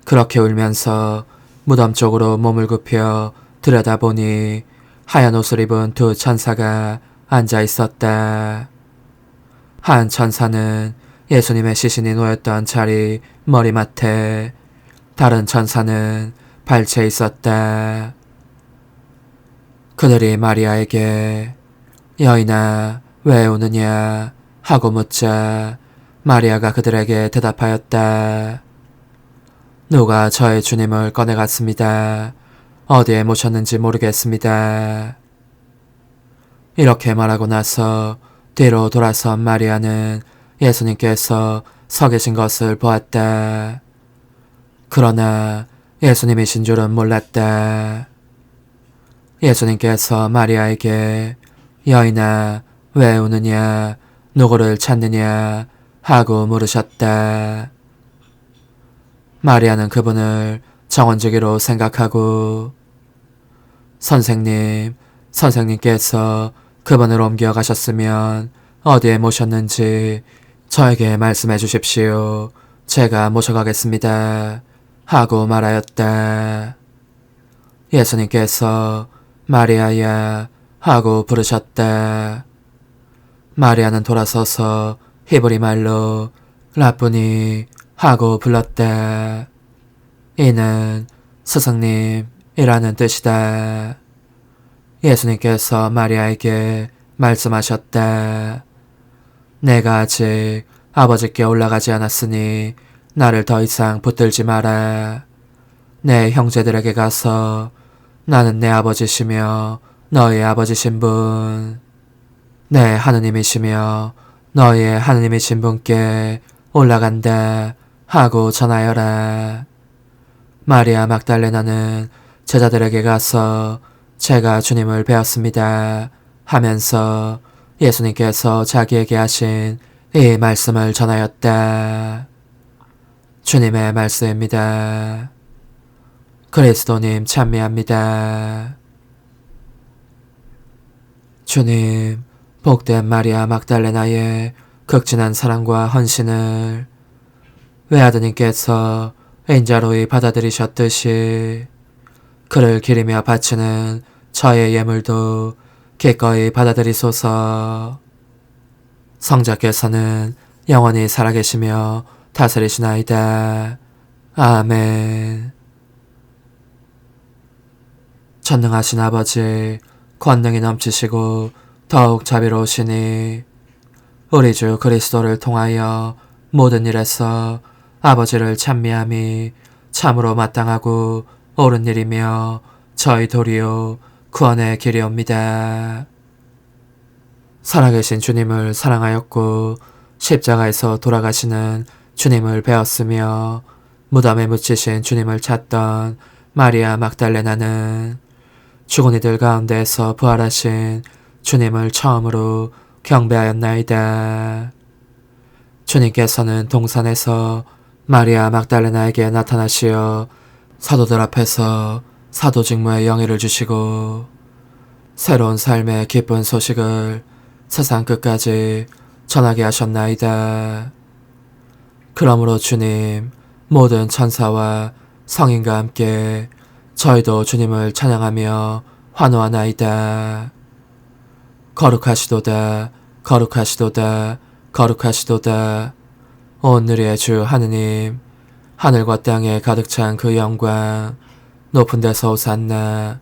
그렇게 울면서 무덤 쪽으로 몸을 굽혀 들여다보니 하얀 옷을 입은 두 천사가 앉아 있었다. 한 천사는 예수님의 시신이 놓였던 자리 머리맡에, 다른 천사는 발치에 있었다. 그들이 마리아에게 여인아 왜 우느냐 하고 묻자 마리아가 그들에게 대답하였다. 누가 저의 주님을 꺼내갔습니다. 어디에 모셨는지 모르겠습니다. 이렇게 말하고 나서 뒤로 돌아선 마리아는 예수님께서 서 계신 것을 보았다. 그러나 예수님이신 줄은 몰랐다. 예수님께서 마리아에게 여인아 왜 우느냐 누구를 찾느냐 하고 물으셨다. 마리아는 그분을 정원지기로 생각하고 선생님께서 그분을 옮겨가셨으면 어디에 모셨는지 저에게 말씀해 주십시오. 제가 모셔가겠습니다. 하고 말하였다. 예수님께서 마리아야 하고 부르셨다. 마리아는 돌아서서 히브리 말로 라쁘니 하고 불렀다. 이는 스승님이라는 뜻이다. 예수님께서 마리아에게 말씀하셨다. 내가 아직 아버지께 올라가지 않았으니 나를 더 이상 붙들지 마라. 내 형제들에게 가서 나는 내 아버지시며 너의 아버지신 분, 내 하느님이시며 너의 하느님이신 분께 올라간다 하고 전하여라. 마리아 막달레나는 제자들에게 가서 제가 주님을 배웠습니다 하면서 예수님께서 자기에게 하신 이 말씀을 전하였다. 주님의 말씀입니다. 그리스도님 찬미합니다. 주님, 복된 마리아 막달레나의 극진한 사랑과 헌신을 외아드님께서 인자로이 받아들이셨듯이 그를 기리며 바치는 저의 예물도 기꺼이 받아들이소서. 성자께서는 영원히 살아계시며 다스리시나이다. 아멘. 전능하신 아버지, 권능이 넘치시고 더욱 자비로우시니 우리 주 그리스도를 통하여 모든 일에서 아버지를 찬미함이 참으로 마땅하고 옳은 일이며 저희 도리요 구원의 길이옵니다. 살아계신 주님을 사랑하였고 십자가에서 돌아가시는 주님을 배웠으며 무덤에 묻히신 주님을 찾던 마리아 막달레나는 죽은 이들 가운데에서 부활하신 주님을 처음으로 경배하였나이다. 주님께서는 동산에서 마리아 막달레나에게 나타나시어 사도들 앞에서 사도 직무의 영예를 주시고 새로운 삶의 기쁜 소식을 세상 끝까지 전하게 하셨나이다. 그러므로 주님, 모든 천사와 성인과 함께 저희도 주님을 찬양하며 환호하나이다. 거룩하시도다, 거룩하시도다, 거룩하시도다. 오늘의 주 하느님, 하늘과 땅에 가득 찬 그 영광, 높은 데서 오산나.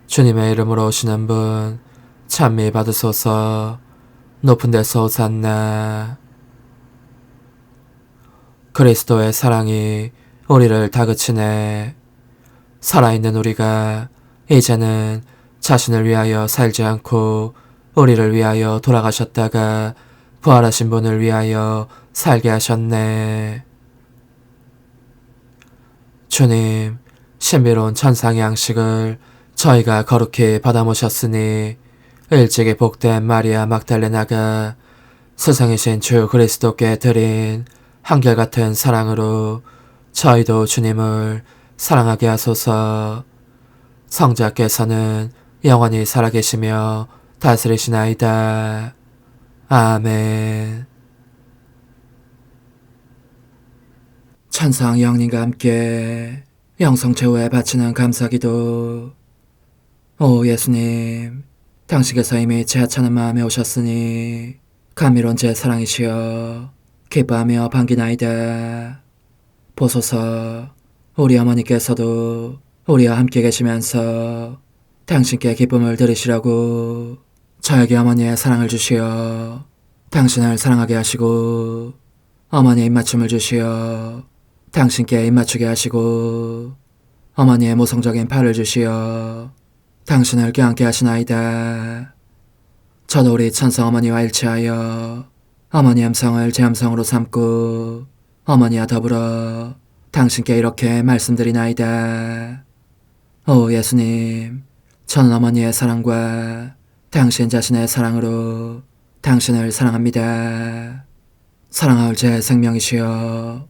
주님의 이름으로 오시는 분 찬미 받으소서. 높은 데서 오산나. 그리스도의 사랑이 우리를 다그치네. 살아있는 우리가 이제는 자신을 위하여 살지 않고 우리를 위하여 돌아가셨다가 부활하신 분을 위하여 살게 하셨네. 주님, 신비로운 천상의 양식을 저희가 거룩히 받아 모셨으니 일찍이 복된 마리아 막달레나가 스승이신 주 그리스도께 드린 한결같은 사랑으로 저희도 주님을 사랑하게 하소서. 성자께서는 영원히 살아계시며 다스리시나이다. 아멘. 천상 영님과 함께 영성 최후에 바치는 감사기도. 오 예수님, 당신께서 이미 제 하찮은 마음에 오셨으니 감미로운 제 사랑이시여 기뻐하며 반기나이다. 보소서, 우리 어머니께서도 우리와 함께 계시면서 당신께 기쁨을 들으시라고 저에게 어머니의 사랑을 주시어 당신을 사랑하게 하시고 어머니의 입맞춤을 주시어 당신께 입맞추게 하시고 어머니의 모성적인 팔을 주시어 당신을 껴안게 하시나이다. 저도 우리 천성 어머니와 일치하여 어머니 음성을 제 음성으로 삼고 어머니와 더불어 당신께 이렇게 말씀드리나이다. 오 예수님, 저는 어머니의 사랑과 당신 자신의 사랑으로 당신을 사랑합니다. 사랑하올 제 생명이시여,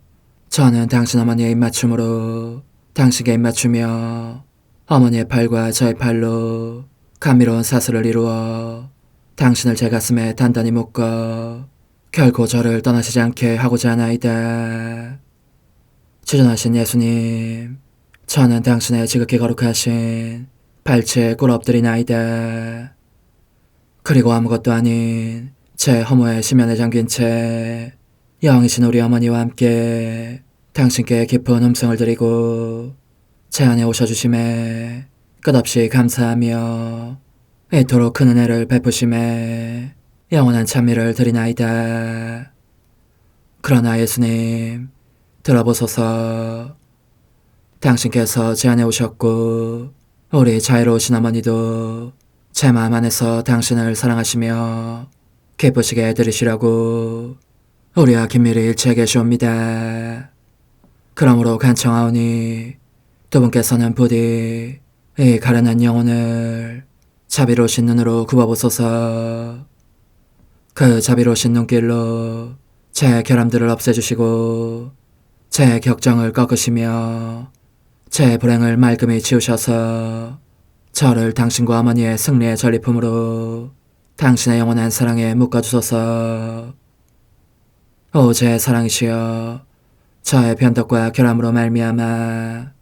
저는 당신 어머니의 입맞춤으로 당신께 입맞추며 어머니의 팔과 저의 팔로 감미로운 사슬을 이루어 당신을 제 가슴에 단단히 묶어 결코 저를 떠나시지 않게 하고자 하나이다. 주전하신 예수님, 저는 당신의 지극히 거룩하신 발치에 꿇어 엎드리나이다. 그리고 아무것도 아닌 제 허무의 심연에 잠긴 채 영이신 우리 어머니와 함께 당신께 깊은 음성을 드리고 제 안에 오셔주심에 끝없이 감사하며 이토록 큰 은혜를 베푸심에 영원한 찬미를 드리나이다. 그러나 예수님, 들어보소서. 당신께서 제 안에 오셨고 우리 자유로우신 어머니도 제 마음 안에서 당신을 사랑하시며 기쁘시게 들으시라고 우리와 긴밀히 일치해 계시옵니다. 그러므로 간청하오니 두 분께서는 부디 이 가련한 영혼을 자비로우신 눈으로 굽어보소서. 그 자비로우신 눈길로 제 결함들을 없애주시고 제 격정을 꺾으시며 제 불행을 말끔히 지우셔서 저를 당신과 어머니의 승리의 전리품으로 당신의 영원한 사랑에 묶어주소서. 오 제 사랑이시여, 저의 변덕과 결함으로 말미암아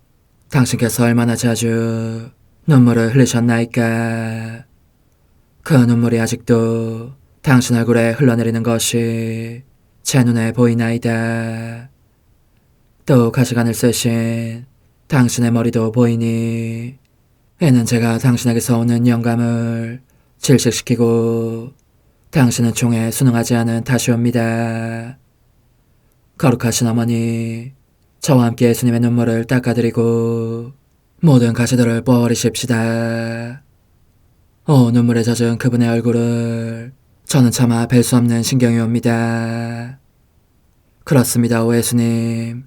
당신께서 얼마나 자주 눈물을 흘리셨나이까. 그 눈물이 아직도 당신 얼굴에 흘러내리는 것이 제 눈에 보이나이다. 또 가시관을 쓰신 당신의 머리도 보이니 이는 제가 당신에게서 오는 영감을 질식시키고 당신은 총에 순응하지 않은 탓이옵니다. 거룩하신 어머니, 저와 함께 예수님의 눈물을 닦아드리고 모든 가시들을 뽑아버리십시다. 오 눈물에 젖은 그분의 얼굴을 저는 차마 뵐 수 없는 신경이 옵니다. 그렇습니다. 오 예수님,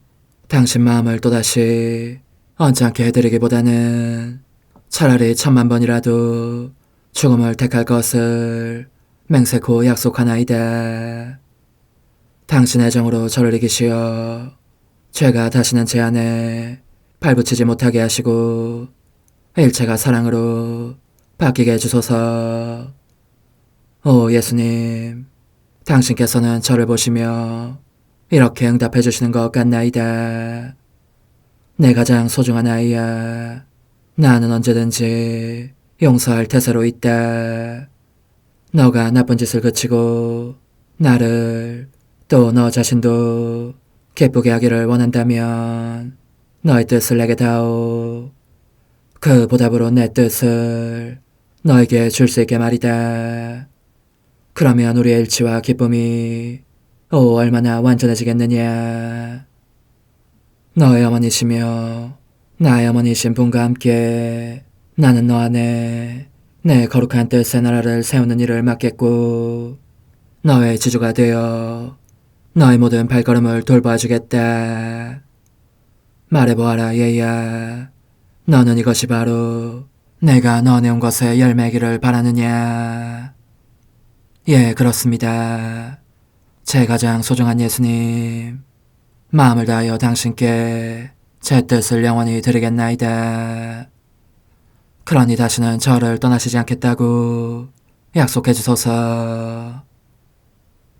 당신 마음을 또다시 언짢게 해드리기보다는 차라리 10,000,000번이라도 죽음을 택할 것을 맹세코 약속하나이다. 당신의 정으로 저를 이기시어 죄가 다시는 제 안에 발붙이지 못하게 하시고 일체가 사랑으로 바뀌게 해주소서. 오 예수님, 당신께서는 저를 보시며 이렇게 응답해 주시는 것 같나이다. 내 가장 소중한 아이야, 나는 언제든지 용서할 태세로 있다. 너가 나쁜 짓을 그치고 나를 또 너 자신도 기쁘게 하기를 원한다면 너의 뜻을 내게 다오. 그 보답으로 내 뜻을 너에게 줄 수 있게 말이다. 그러면 우리의 일치와 기쁨이 얼마나 완전해지겠느냐. 너의 어머니시며 나의 어머니신 분과 함께 나는 너 안에 내 거룩한 뜻의 나라를 세우는 일을 맡겠고 너의 지주가 되어 너의 모든 발걸음을 돌봐주겠다. 말해보아라 얘야. 너는 이것이 바로 내가 너 내온 것에 열매기를 바라느냐. 예, 그렇습니다. 제 가장 소중한 예수님, 마음을 다하여 당신께 제 뜻을 영원히 드리겠나이다. 그러니 다시는 저를 떠나시지 않겠다고 약속해 주소서.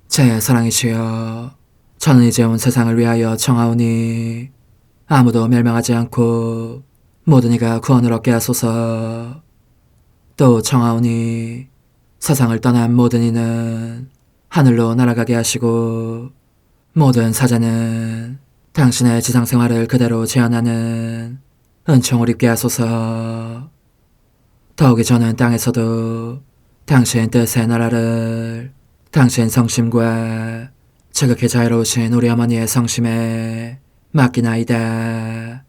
제 사랑이시여, 저는 이제 온 세상을 위하여 청하오니 아무도 멸망하지 않고 모든 이가 구원을 얻게 하소서. 또 청하오니 세상을 떠난 모든 이는 하늘로 날아가게 하시고 모든 사자는 당신의 지상생활을 그대로 재현하는 은총을 입게 하소서. 더욱이 저는 땅에서도 당신 뜻의 나라를 당신 성심과 지극히 자유로우신 우리 어머니의 성심에 맡기나이다.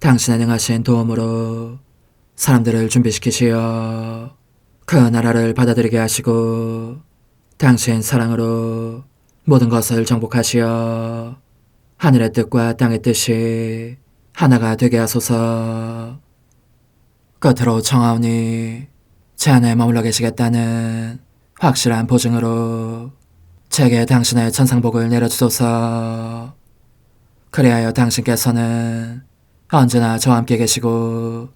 당신의 능하신 도움으로 사람들을 준비시키시어 그 나라를 받아들이게 하시고 당신 사랑으로 모든 것을 정복하시어 하늘의 뜻과 땅의 뜻이 하나가 되게 하소서. 끝으로 청하오니 제 안에 머물러 계시겠다는 확실한 보증으로 제게 당신의 천상복을 내려주소서. 그리하여 당신께서는 언제나 저와 함께 계시고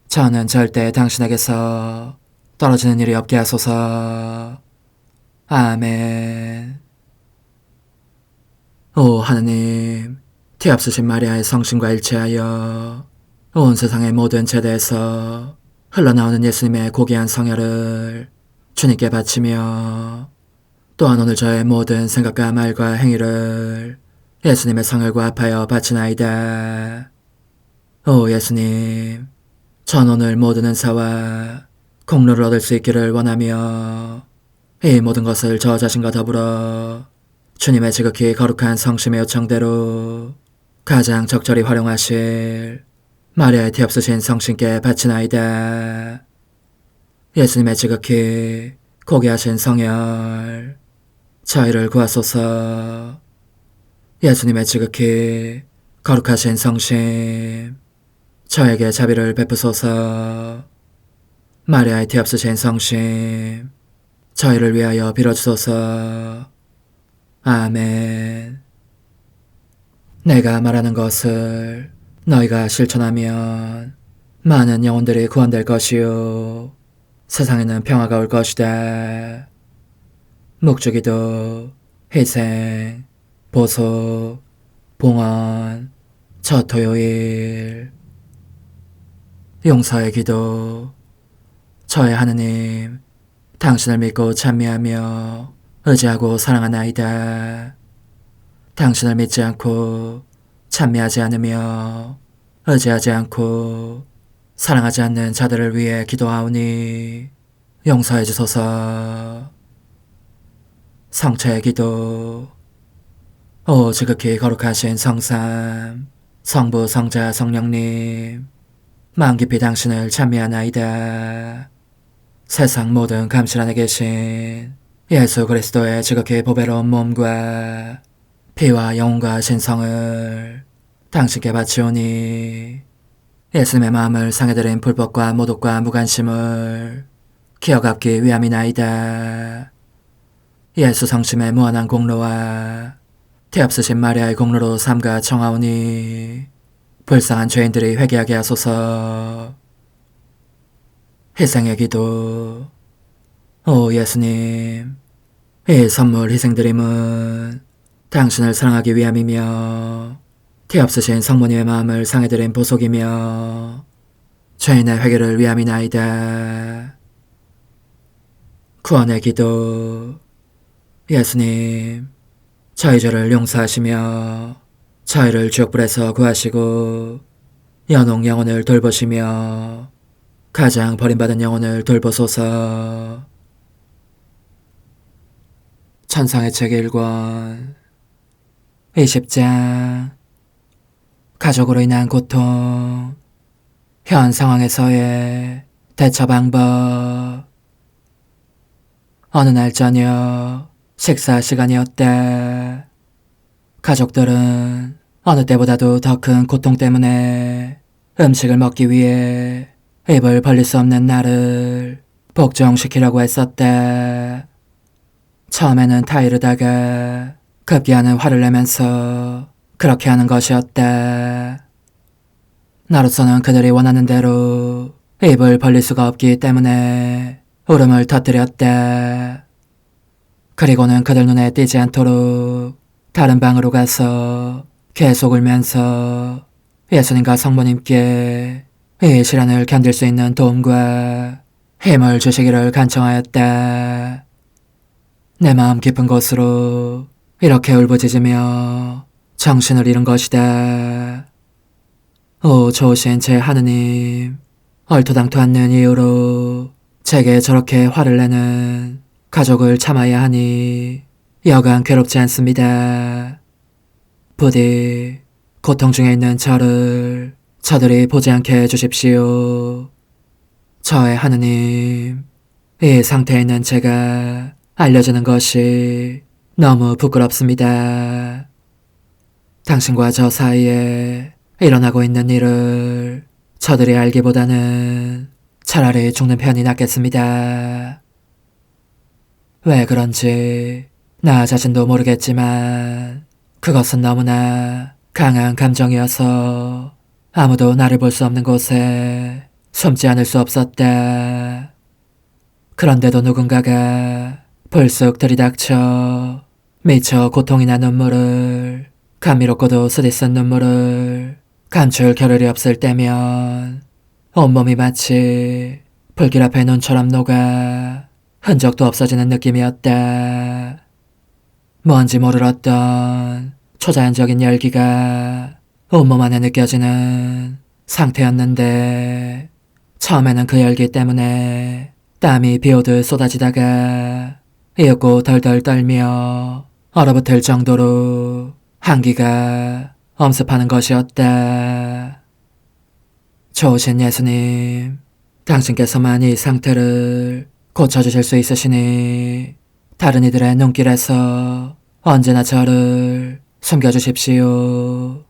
저는 절대 당신에게서 떨어지는 일이 없게 하소서. 아멘. 오 하느님, 티없으신 마리아의 성신과 일치하여 온 세상의 모든 제대에서 흘러나오는 예수님의 고귀한 성혈을 주님께 바치며 또한 오늘 저의 모든 생각과 말과 행위를 예수님의 성혈과 합하여 바치나이다. 오 예수님, 전 오늘 모든 은사와 공로를 얻을 수 있기를 원하며 이 모든 것을 저 자신과 더불어 주님의 지극히 거룩한 성심의 요청대로 가장 적절히 활용하실 마리아의 티없으신 성신께 바치나이다. 예수님의 지극히 고귀하신 성혈, 저희를 구하소서. 예수님의 지극히 거룩하신 성심, 저에게 자비를 베푸소서. 마리아의 티없으신 성심, 저희를 위하여 빌어주소서. 아멘. 내가 말하는 것을 너희가 실천하면 많은 영혼들이 구원될 것이요 세상에는 평화가 올 것이다. 묵주기도, 희생, 보속, 봉헌, 첫 토요일. 용서의 기도. 저의 하느님, 당신을 믿고 찬미하며 의지하고 사랑하나이다. 당신을 믿지 않고 찬미하지 않으며 의지하지 않고 사랑하지 않는 자들을 위해 기도하오니 용서해 주소서. 성체의 기도. 오 지극히 거룩하신 성삼, 성부, 성자, 성령님, 마음 깊이 당신을 찬미하나이다. 세상 모든 감실 안에 계신 예수 그리스도의 지극히 보배로운 몸과 피와 영혼과 신성을 당신께 바치오니 예수님의 마음을 상해드린 불법과 모독과 무관심을 기어갚기 위함이나이다. 예수 성심의 무한한 공로와 티없으신 마리아의 공로로 삼가 청하오니 불쌍한 죄인들이 회개하게 하소서. 희생의 기도. 오 예수님, 이 선물 희생드림은 당신을 사랑하기 위함이며 티없으신 성모님의 마음을 상해드린 보속이며 죄인의 회개를 위함이나이다. 구원의 기도. 예수님, 저희 죄를 용서하시며 저희를 지옥불에서 구하시고 연옥 영혼을 돌보시며 가장 버림받은 영혼을 돌보소서. 천상의 책 1권 20장 가족으로 인한 고통, 현 상황에서의 대처 방법. 어느 날 저녁 식사 시간이었다. 가족들은 어느 때보다도 더 큰 고통 때문에 음식을 먹기 위해 입을 벌릴 수 없는 나를 복종시키려고 했었다. 처음에는 타이르다가 급기야는 화를 내면서 그렇게 하는 것이었다. 나로서는 그들이 원하는 대로 입을 벌릴 수가 없기 때문에 울음을 터뜨렸다. 그리고는 그들 눈에 띄지 않도록 다른 방으로 가서 계속 울면서 예수님과 성모님께 이 시련을 견딜 수 있는 도움과 힘을 주시기를 간청하였다. 내 마음 깊은 곳으로 이렇게 울부짖으며 정신을 잃은 것이다. 오 좋으신 제 하느님, 얼토당토 않는 이유로 제게 저렇게 화를 내는 가족을 참아야 하니 여간 괴롭지 않습니다. 부디 고통 중에 있는 저들이 보지 않게 해주십시오. 저의 하느님, 이 상태에 있는 제가 알려지는 것이 너무 부끄럽습니다. 당신과 저 사이에 일어나고 있는 일을 저들이 알기보다는 차라리 죽는 편이 낫겠습니다. 왜 그런지 나 자신도 모르겠지만 그것은 너무나 강한 감정이어서 아무도 나를 볼 수 없는 곳에 숨지 않을 수 없었다. 그런데도 누군가가 불쑥 들이닥쳐 미처 고통이나 눈물을, 감미롭고도 쓰디쓴 눈물을 감출 겨를이 없을 때면 온몸이 마치 불길 앞에 눈처럼 녹아 흔적도 없어지는 느낌이었다. 뭔지 모를 어떤 초자연적인 열기가 온몸 안에 느껴지는 상태였는데, 처음에는 그 열기 때문에 땀이 비오듯 쏟아지다가 이윽고 덜덜 떨며 얼어붙을 정도로 한기가 엄습하는 것이었다. 좋으신 예수님, 당신께서만 이 상태를 고쳐주실 수 있으시니 다른 이들의 눈길에서 언제나 저를 숨겨주십시오.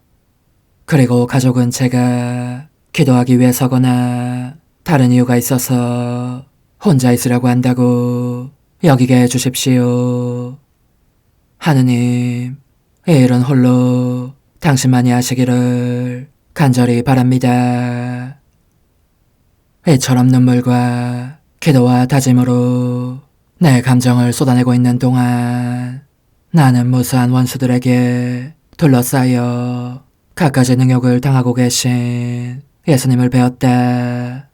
그리고 가족은 제가 기도하기 위해서거나 다른 이유가 있어서 혼자 있으려고 한다고 여기게 해주십시오. 하느님, 이 일은 홀로 당신만이 하시기를 간절히 바랍니다. 이처럼 눈물과 기도와 다짐으로 내 감정을 쏟아내고 있는 동안 나는 무수한 원수들에게 둘러싸여 갖가지 능욕을 당하고 계신 예수님을 배웠다.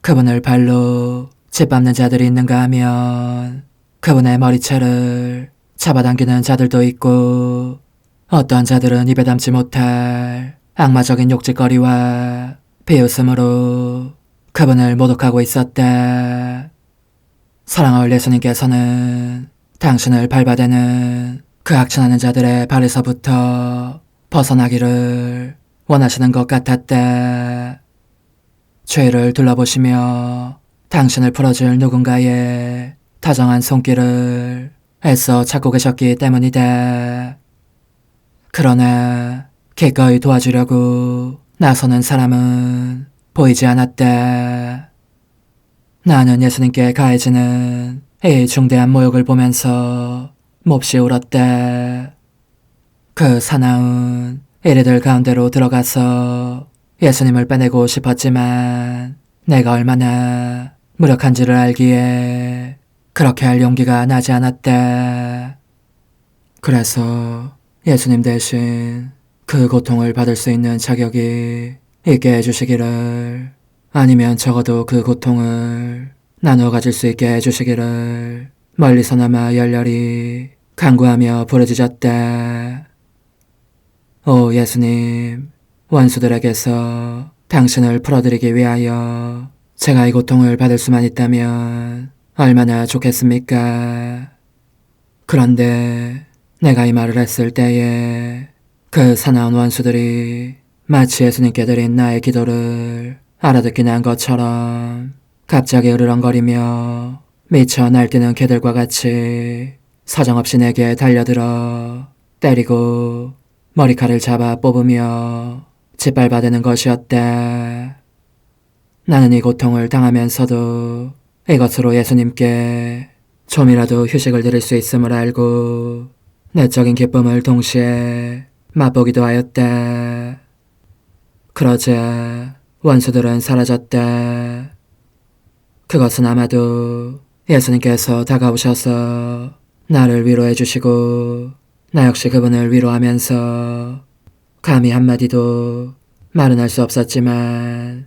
그분을 발로 짓밟는 자들이 있는가 하면 그분의 머리채를 잡아당기는 자들도 있고, 어떤 자들은 입에 담지 못할 악마적인 욕짓거리와 비웃음으로 그분을 모독하고 있었다. 사랑할 예수님께서는 당신을 밟아대는 그 악천하는 자들의 발에서부터 벗어나기를 원하시는 것 같았다. 죄를 둘러보시며 당신을 풀어줄 누군가의 다정한 손길을 애써 찾고 계셨기 때문이다. 그러나 기꺼이 도와주려고 나서는 사람은 보이지 않았다. 나는 예수님께 가해지는 이 중대한 모욕을 보면서 몹시 울었다. 그 사나운 이리들 가운데로 들어가서 예수님을 빼내고 싶었지만 내가 얼마나 무력한지를 알기에 그렇게 할 용기가 나지 않았다. 그래서 예수님 대신 그 고통을 받을 수 있는 자격이 있게 해주시기를, 아니면 적어도 그 고통을 나누어 가질 수 있게 해주시기를 멀리서나마 열렬히 간구하며 부르짖었다. 오 예수님, 원수들에게서 당신을 풀어드리기 위하여 제가 이 고통을 받을 수만 있다면 얼마나 좋겠습니까? 그런데 내가 이 말을 했을 때에 그 사나운 원수들이 마치 예수님께 드린 나의 기도를 알아듣긴 한 것처럼 갑자기 으르렁거리며 미쳐 날뛰는 개들과 같이 사정없이 내게 달려들어 때리고 머리칼을 잡아 뽑으며 짓밟아대는 것이었다. 나는 이 고통을 당하면서도 이것으로 예수님께 좀이라도 휴식을 드릴 수 있음을 알고 내적인 기쁨을 동시에 맛보기도 하였다. 그러자 원수들은 사라졌다. 그것은 아마도 예수님께서 다가오셔서 나를 위로해 주시고 나 역시 그분을 위로하면서 감히 한마디도 말은 할 수 없었지만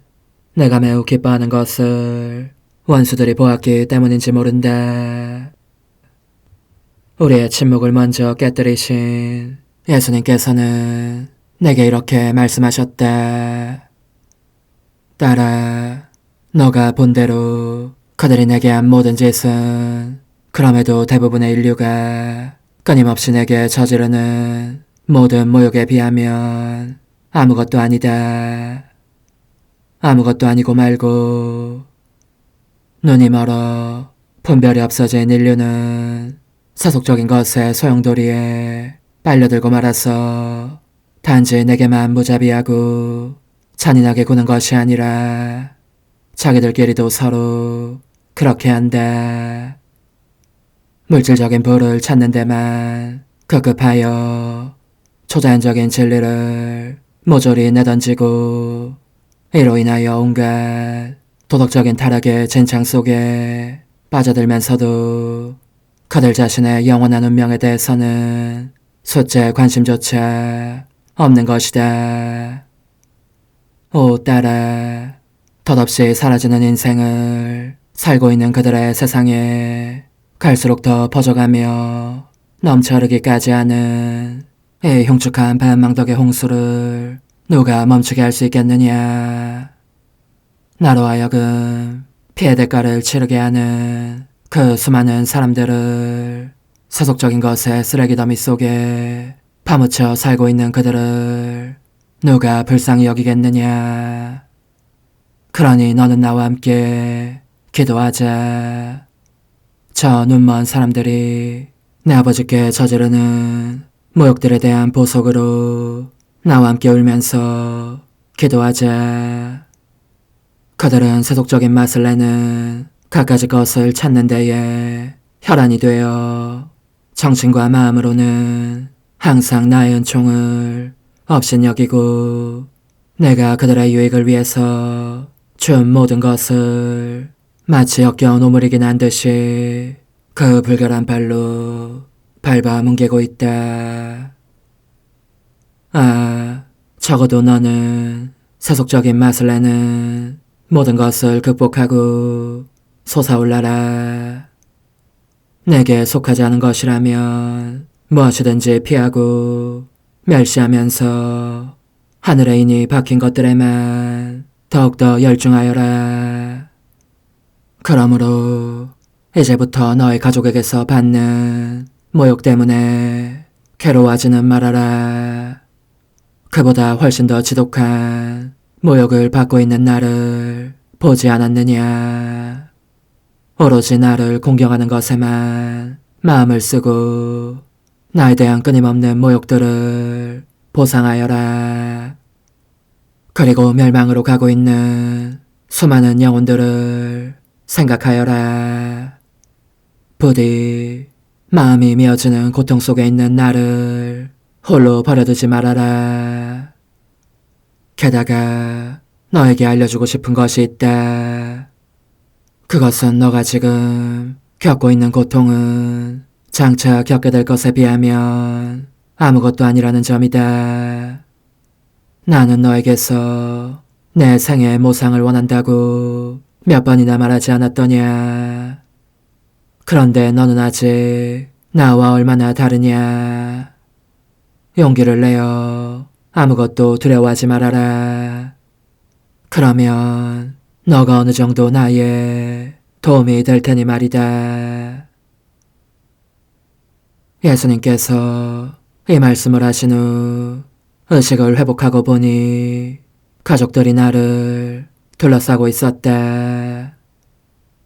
내가 매우 기뻐하는 것을 원수들이 보았기 때문인지 모른다. 우리의 침묵을 먼저 깨뜨리신 예수님께서는 내게 이렇게 말씀하셨다. 딸아, 너가 본대로 그들이 내게 한 모든 짓은 그럼에도 대부분의 인류가 끊임없이 내게 저지르는 모든 모욕에 비하면 아무것도 아니다. 아무것도 아니고 말고 눈이 멀어 분별이 없어진 인류는 세속적인 것에 소용돌이에 빨려들고 말아서 단지 내게만 무자비하고 잔인하게 구는 것이 아니라 자기들끼리도 서로 그렇게 한다. 물질적인 부를 찾는 데만 급급하여 초자연적인 진리를 모조리 내던지고 이로 인하여 온갖 도덕적인 타락의 진창 속에 빠져들면서도 그들 자신의 영원한 운명에 대해서는 숫제 관심조차 없는 것이다. 오 딸아, 덧없이 사라지는 인생을 살고 있는 그들의 세상에 갈수록 더 퍼져가며 넘쳐흐르기까지 하는 이 흉측한 반망덕의 홍수를 누가 멈추게 할 수 있겠느냐. 나로 하여금 피해 대가를 치르게 하는 그 수많은 사람들을 세속적인 것의 쓰레기 더미 속에 파묻혀 살고 있는 그들을 누가 불쌍히 여기겠느냐. 그러니 너는 나와 함께 기도하자. 저 눈먼 사람들이 내 아버지께 저지르는 모욕들에 대한 보석으로 나와 함께 울면서 기도하자. 그들은 세속적인 맛을 내는 갖가지 것을 찾는 데에 혈안이 되어 정신과 마음으로는 항상 나의 은총을 업신여기고 내가 그들의 유익을 위해서 준 모든 것을 마치 역겨운 오물이긴 한 듯이 그 불결한 발로 밟아 뭉개고 있다. 아, 적어도 너는 세속적인 맛을 내는 모든 것을 극복하고 솟아올라라. 내게 속하지 않은 것이라면 무엇이든지 피하고 멸시하면서 하늘의 인이 박힌 것들에만 더욱더 열중하여라. 그러므로 이제부터 너의 가족에게서 받는 모욕 때문에 괴로워하지는 말아라. 그보다 훨씬 더 지독한 모욕을 받고 있는 나를 보지 않았느냐. 오로지 나를 공경하는 것에만 마음을 쓰고 나에 대한 끊임없는 모욕들을 보상하여라. 그리고 멸망으로 가고 있는 수많은 영혼들을 생각하여라. 부디 마음이 미어지는 고통 속에 있는 나를 홀로 버려두지 말아라. 게다가 너에게 알려주고 싶은 것이 있다. 그것은 너가 지금 겪고 있는 고통은 장차 겪게 될 것에 비하면 아무것도 아니라는 점이다. 나는 너에게서 내 생의 모상을 원한다고 몇 번이나 말하지 않았더냐. 그런데 너는 아직 나와 얼마나 다르냐. 용기를 내어 아무것도 두려워하지 말아라. 그러면 너가 어느 정도 나에 도움이 될 테니 말이다. 예수님께서 이 말씀을 하신 후 의식을 회복하고 보니 가족들이 나를 둘러싸고 있었다.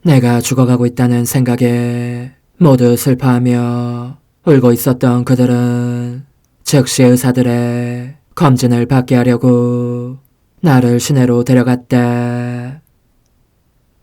내가 죽어가고 있다는 생각에 모두 슬퍼하며 울고 있었던 그들은 즉시 의사들의 검진을 받게 하려고 나를 시내로 데려갔다.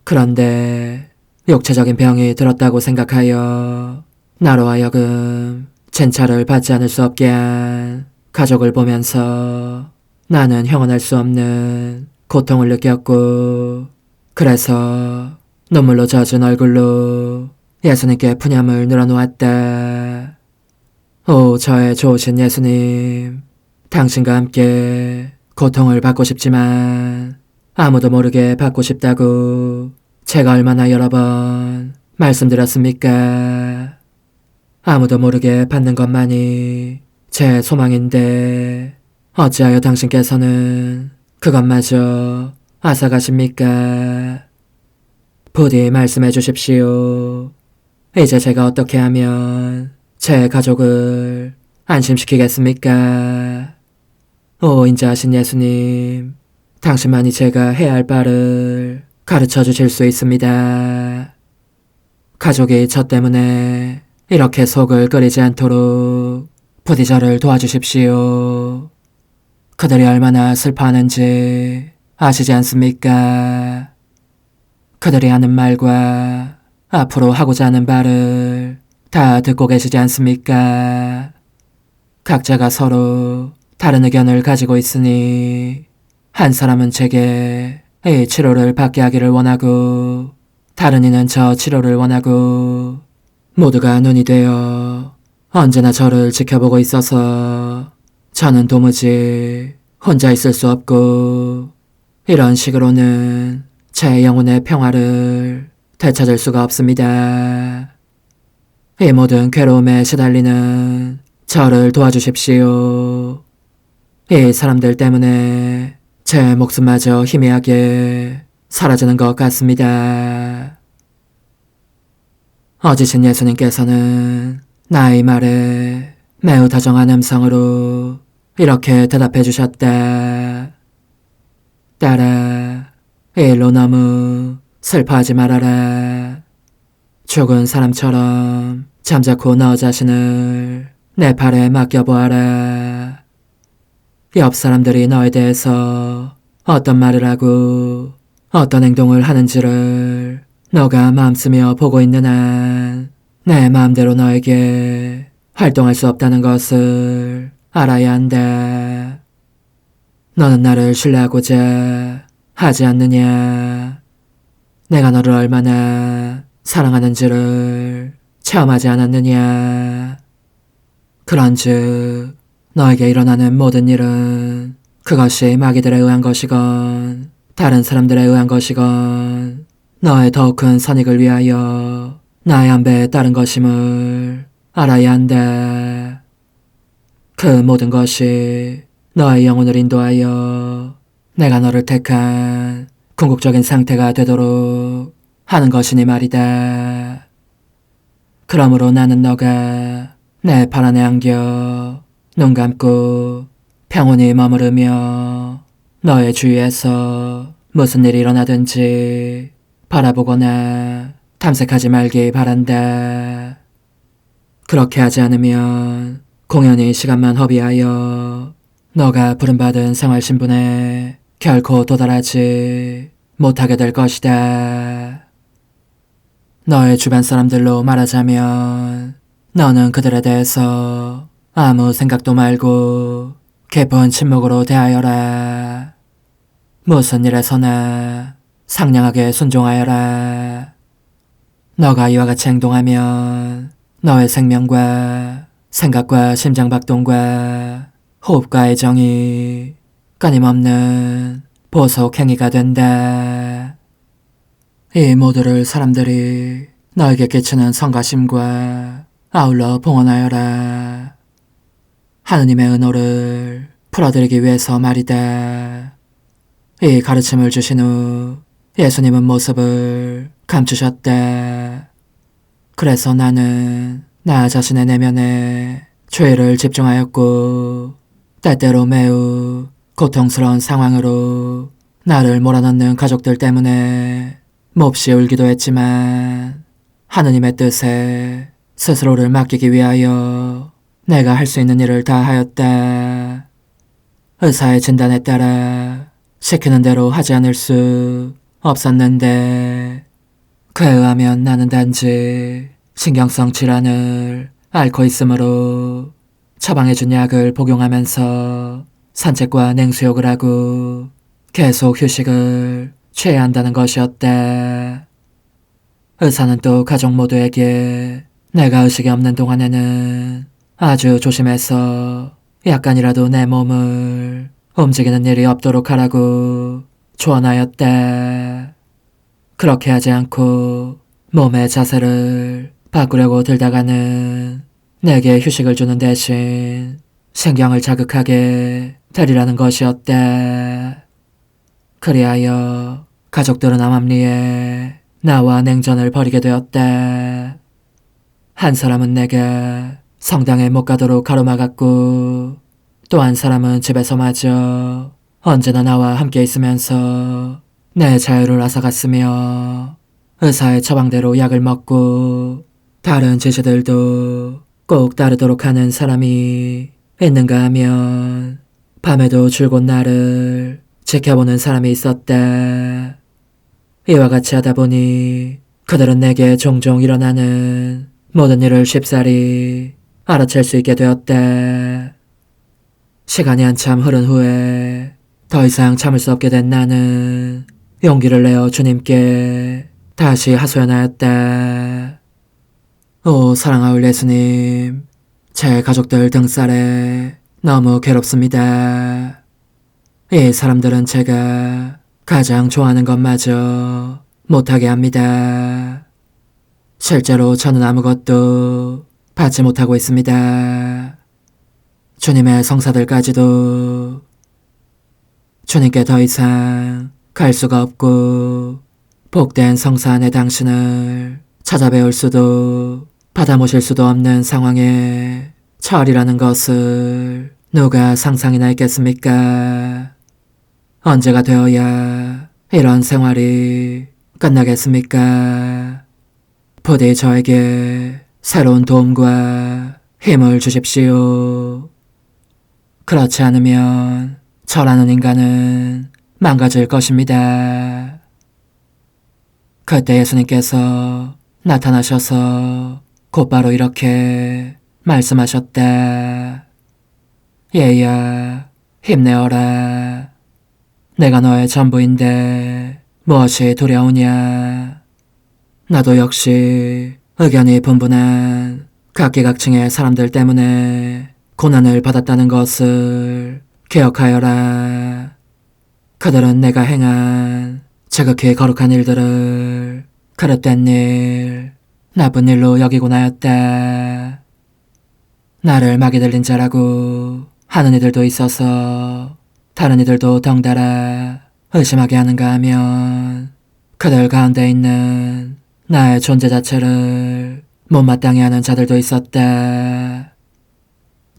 그런데 육체적인 병이 들었다고 생각하여 나로 하여금 진찰을 받지 않을 수 없게 한 가족을 보면서 나는 형언할 수 없는 고통을 느꼈고, 그래서 눈물로 젖은 얼굴로 예수님께 푸념을 늘어놓았다. 오, 저의 좋으신 예수님, 당신과 함께 고통을 받고 싶지만 아무도 모르게 받고 싶다고 제가 얼마나 여러 번 말씀드렸습니까? 아무도 모르게 받는 것만이 제 소망인데 어찌하여 당신께서는 그것마저 앗아가십니까? 부디 말씀해 주십시오. 이제 제가 어떻게 하면 제 가족을 안심시키겠습니까? 오, 인자하신 예수님, 당신만이 제가 해야 할 바를 가르쳐 주실 수 있습니다. 가족이 저 때문에 이렇게 속을 끓이지 않도록 부디 저를 도와주십시오. 그들이 얼마나 슬퍼하는지 아시지 않습니까? 그들이 하는 말과 앞으로 하고자 하는 바를 다 듣고 계시지 않습니까? 각자가 서로 다른 의견을 가지고 있으니 한 사람은 제게 이 치료를 받게 하기를 원하고 다른 이는 저 치료를 원하고 모두가 눈이 되어 언제나 저를 지켜보고 있어서 저는 도무지 혼자 있을 수 없고 이런 식으로는 제 영혼의 평화를 되찾을 수가 없습니다. 이 모든 괴로움에 시달리는 저를 도와주십시오. 이 사람들 때문에 제 목숨마저 희미하게 사라지는 것 같습니다. 어지신 예수님께서는 나의 말에 매우 다정한 음성으로 이렇게 대답해 주셨다. 딸아, 일로 너무 슬퍼하지 말아라. 죽은 사람처럼 잠자코 너 자신을 내 팔에 맡겨보아라. 옆 사람들이 너에 대해서 어떤 말을 하고 어떤 행동을 하는지를 너가 마음쓰며 보고 있는 한 내 마음대로 너에게 활동할 수 없다는 것을 알아야 한다. 너는 나를 신뢰하고자 하지 않느냐? 내가 너를 얼마나 사랑하는지를 체험하지 않았느냐? 그런즉 너에게 일어나는 모든 일은 그것이 마귀들에 의한 것이건 다른 사람들에 의한 것이건 너의 더욱 큰 선익을 위하여 나의 안배에 따른 것임을 알아야 한다. 그 모든 것이 너의 영혼을 인도하여 내가 너를 택한 궁극적인 상태가 되도록 하는 것이니 말이다. 그러므로 나는 너가 내 발 안에 안겨 눈 감고 평온히 머무르며 너의 주위에서 무슨 일이 일어나든지 바라보거나 탐색하지 말기 바란다. 그렇게 하지 않으면 공연히 시간만 허비하여 너가 부름받은 생활신분에 결코 도달하지 못하게 될 것이다. 너의 주변 사람들로 말하자면 너는 그들에 대해서 아무 생각도 말고 깊은 침묵으로 대하여라. 무슨 일에서나 상냥하게 순종하여라. 너가 이와 같이 행동하면 너의 생명과 생각과 심장박동과 호흡과 애정이 끊임없는 보석 행위가 된다. 이 모두를 사람들이 너에게 끼치는 성가심과 아울러 봉헌하여라. 하느님의 은호를 풀어드리기 위해서 말이다. 이 가르침을 주신 후 예수님은 모습을 감추셨다. 그래서 나는 나 자신의 내면에 죄를 집중하였고 때때로 매우 고통스러운 상황으로 나를 몰아넣는 가족들 때문에 몹시 울기도 했지만 하느님의 뜻에 스스로를 맡기기 위하여 내가 할 수 있는 일을 다 하였다. 의사의 진단에 따라 시키는 대로 하지 않을 수 없었는데 그에 의하면 나는 단지 신경성 질환을 앓고 있으므로 처방해준 약을 복용하면서 산책과 냉수욕을 하고 계속 휴식을 취해야 한다는 것이었다. 의사는 또 가족 모두에게 내가 의식이 없는 동안에는 아주 조심해서 약간이라도 내 몸을 움직이는 일이 없도록 하라고 조언하였다. 그렇게 하지 않고 몸의 자세를 바꾸려고 들다가는 내게 휴식을 주는 대신 신경을 자극하게 되리라는 것이었다. 그리하여 가족들은 암암리에 나와 냉전을 벌이게 되었다. 한 사람은 내가 성당에 못 가도록 가로막았고 또 한 사람은 집에서 마저 언제나 나와 함께 있으면서 내 자유를 앗아갔으며 의사의 처방대로 약을 먹고 다른 지시들도 꼭 따르도록 하는 사람이 있는가 하면 밤에도 줄곧 나를 지켜보는 사람이 있었다. 이와 같이 하다 보니 그들은 내게 종종 일어나는 모든 일을 쉽사리 알아챌 수 있게 되었다. 시간이 한참 흐른 후에 더 이상 참을 수 없게 된 나는 용기를 내어 주님께 다시 하소연하였다. 오 사랑하올 예수님, 제 가족들 등살에 너무 괴롭습니다. 이 사람들은 제가 가장 좋아하는 것마저 못하게 합니다. 실제로 저는 아무것도 받지 못하고 있습니다. 주님의 성사들까지도 주님께 더 이상 갈 수가 없고 복된 성사 안에 당신을 찾아뵈올 수도 받아 모실 수도 없는 상황에 처리라는 것을 누가 상상이나 했겠습니까? 언제가 되어야 이런 생활이 끝나겠습니까? 부디 저에게 새로운 도움과 힘을 주십시오. 그렇지 않으면 저라는 인간은 망가질 것입니다. 그때 예수님께서 나타나셔서 곧바로 이렇게 말씀하셨다. 얘야, 힘내어라. 내가 너의 전부인데 무엇이 두려우냐. 나도 역시 의견이 분분한 각기각층의 사람들 때문에 고난을 받았다는 것을 기억하여라. 그들은 내가 행한 지극히 거룩한 일들을 그릇된 일, 나쁜 일로 여기곤 하였다. 나를 마귀 들린 자라고 하는 이들도 있어서 다른 이들도 덩달아 의심하게 하는가 하면 그들 가운데 있는 나의 존재 자체를 못마땅해 하는 자들도 있었다.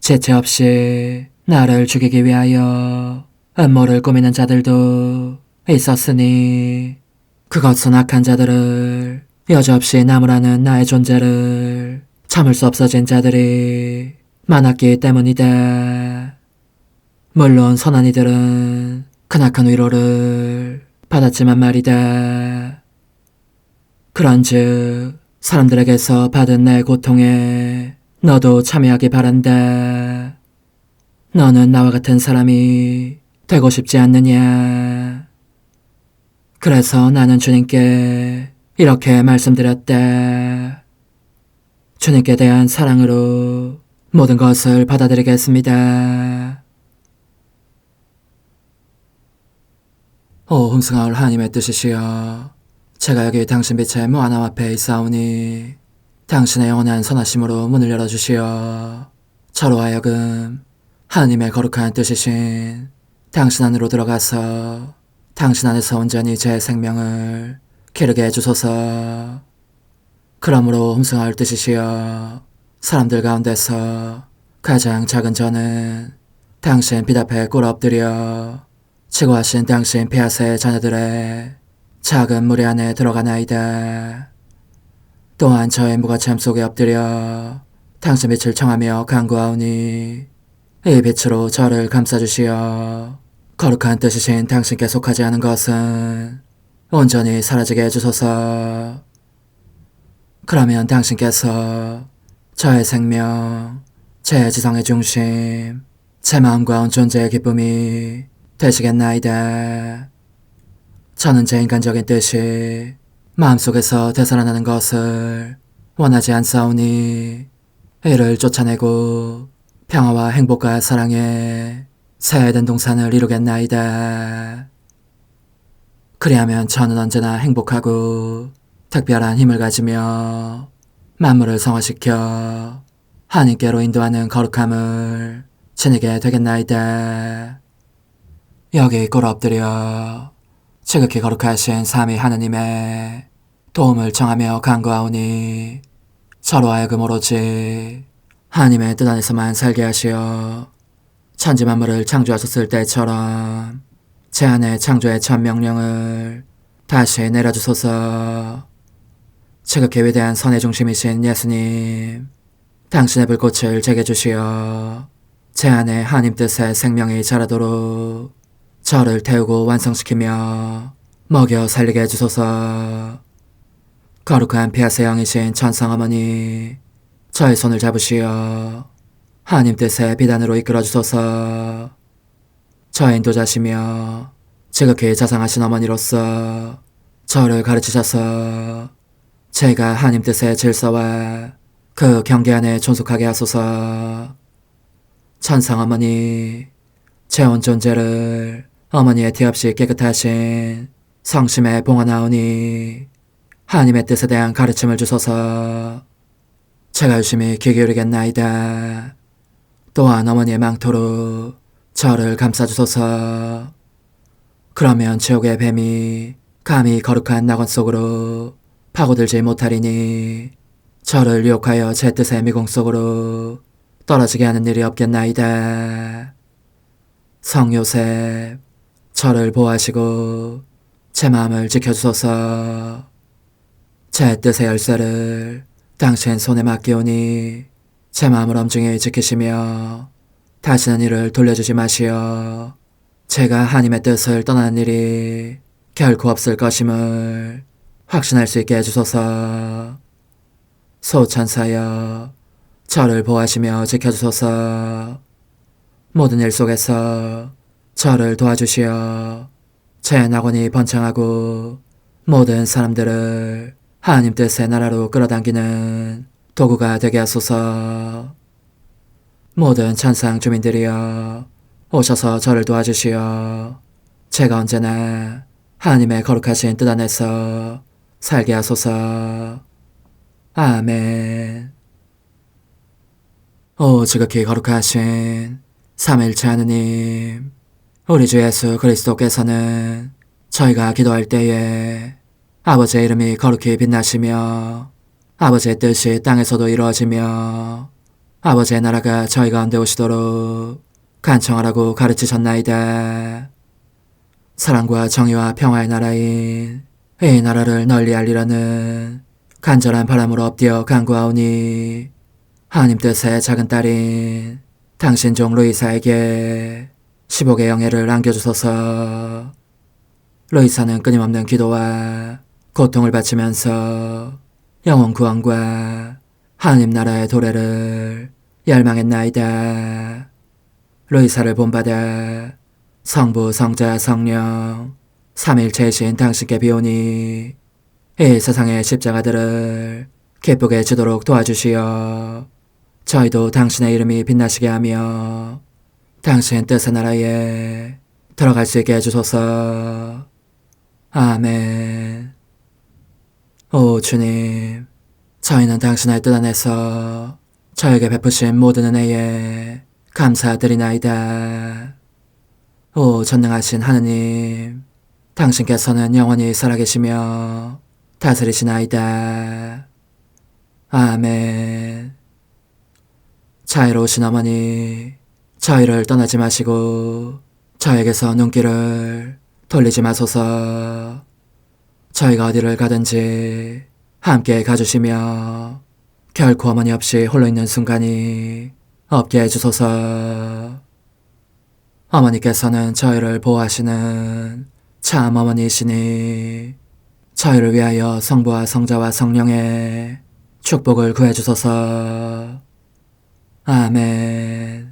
지체 없이 나를 죽이기 위하여 음모를 꾸미는 자들도 있었으니 그것은 악한 자들을 여지없이 나무라는 나의 존재를 참을 수 없어진 자들이 많았기 때문이다. 물론 선한 이들은 크나큰 위로를 받았지만 말이다. 그런즉 사람들에게서 받은 내 고통에 너도 참여하기 바란다. 너는 나와 같은 사람이 되고 싶지 않느냐. 그래서 나는 주님께 이렇게 말씀드렸다. 주님께 대한 사랑으로 모든 것을 받아들이겠습니다. 오 흥승하올 하나님의 뜻이시여, 제가 여기 당신 빛의 무한함 앞에 있사오니 당신의 영원한 선하심으로 문을 열어주시어 저로 하여금 하나님의 거룩한 뜻이신 당신 안으로 들어가서 당신 안에서 온전히 제 생명을 기르게 해주소서. 그러므로 흠숭할 뜻이시여 사람들 가운데서 가장 작은 저는 당신 빛 앞에 꿇어 엎드려 지고하신 당신 폐하세 자녀들의 작은 무리 안에 들어가나이다. 또한 저의 무거참 속에 엎드려 당신 빛을 청하며 간구하오니 이 빛으로 저를 감싸주시어 거룩한 뜻이신 당신께 속하지 않은 것은 온전히 사라지게 해주소서. 그러면 당신께서 저의 생명, 제 지성의 중심, 제 마음과 온 존재의 기쁨이 되시겠나이다. 저는 제 인간적인 뜻이 마음속에서 되살아나는 것을 원하지 않사오니 이를 쫓아내고 평화와 행복과 사랑의 새해된 동산을 이루겠나이다. 그리하면 저는 언제나 행복하고 특별한 힘을 가지며 만물을 성화시켜 하나님께로 인도하는 거룩함을 지니게 되겠나이다. 여기 꿇어 엎드려 지극히 거룩하신 삼위 하느님의 도움을 청하며 간구하오니 저로 하여금 오로지 하나님의 뜻 안에서만 살게 하시어 천지 만물을 창조하셨을 때처럼 제 안에 창조의 첫 명령을 다시 내려주소서. 지극히 위대한 선의 중심이신 예수님, 당신의 불꽃을 제게 주시어 제 안에 하나님 뜻의 생명이 자라도록 저를 태우고 완성시키며 먹여 살리게 해주소서. 거룩한 피아세 영이신 천상어머니, 저의 손을 잡으시어 하나님 뜻의 비단으로 이끌어주소서. 저의 인도자시며 지극히 자상하신 어머니로서 저를 가르치셔서 제가 하나님 뜻의 질서와 그 경계 안에 존속하게 하소서. 천상어머니, 제 온 존재를 어머니의 티 없이 깨끗하신 성심에 봉헌하오니 하나님의 뜻에 대한 가르침을 주소서. 제가 열심히 귀 기울이겠나이다. 또한 어머니의 망토로 저를 감싸주소서. 그러면 지옥의 뱀이 감히 거룩한 낙원 속으로 파고들지 못하리니 저를 유혹하여 제 뜻의 미궁 속으로 떨어지게 하는 일이 없겠나이다. 성요셉, 저를 보호하시고 제 마음을 지켜주소서. 제 뜻의 열쇠를 당신 손에 맡기오니 제 마음을 엄중히 지키시며 다시는 이를 돌려주지 마시어 제가 하나님의 뜻을 떠나는 일이 결코 없을 것임을 확신할 수 있게 해주소서. 소천사여, 저를 보호하시며 지켜주소서. 모든 일 속에서 저를 도와주시어 제 낙원이 번창하고 모든 사람들을 하나님 뜻의 나라로 끌어당기는 도구가 되게 하소서. 모든 천상 주민들이여 오셔서 저를 도와주시어 제가 언제나 하나님의 거룩하신 뜻 안에서 살게 하소서. 아멘. 오 지극히 거룩하신 삼일체 하느님, 우리 주 예수 그리스도께서는 저희가 기도할 때에 아버지의 이름이 거룩히 빛나시며 아버지의 뜻이 땅에서도 이루어지며 아버지의 나라가 저희 가운데 오시도록 간청하라고 가르치셨나이다. 사랑과 정의와 평화의 나라인 이 나라를 널리 알리려는 간절한 바람으로 엎드려 간구하오니 하나님 뜻의 작은 딸인 당신 종 루이사에게 15개 영예를 안겨주소서. 루이사는 끊임없는 기도와 고통을 바치면서 영혼 구원과 하나님 나라의 도래를 열망했나이다. 루이사를 본받아 성부, 성자, 성령, 삼일체이신 당신께 비오니 이 세상의 십자가들을 기쁘게 지도록 도와주시어 저희도 당신의 이름이 빛나시게 하며 당신 뜻의 나라에 들어갈 수 있게 해주소서. 아멘. 오 주님, 저희는 당신의 뜻 안에서 저에게 베푸신 모든 은혜에 감사드리나이다. 오 전능하신 하느님, 당신께서는 영원히 살아계시며 다스리시나이다. 아멘. 자애로우신 어머니, 저희를 떠나지 마시고 저에게서 눈길을 돌리지 마소서. 저희가 어디를 가든지 함께 가주시며 결코 어머니 없이 홀로 있는 순간이 없게 해주소서. 어머니께서는 저희를 보호하시는 참 어머니이시니 저희를 위하여 성부와 성자와 성령의 축복을 구해주소서. 아멘.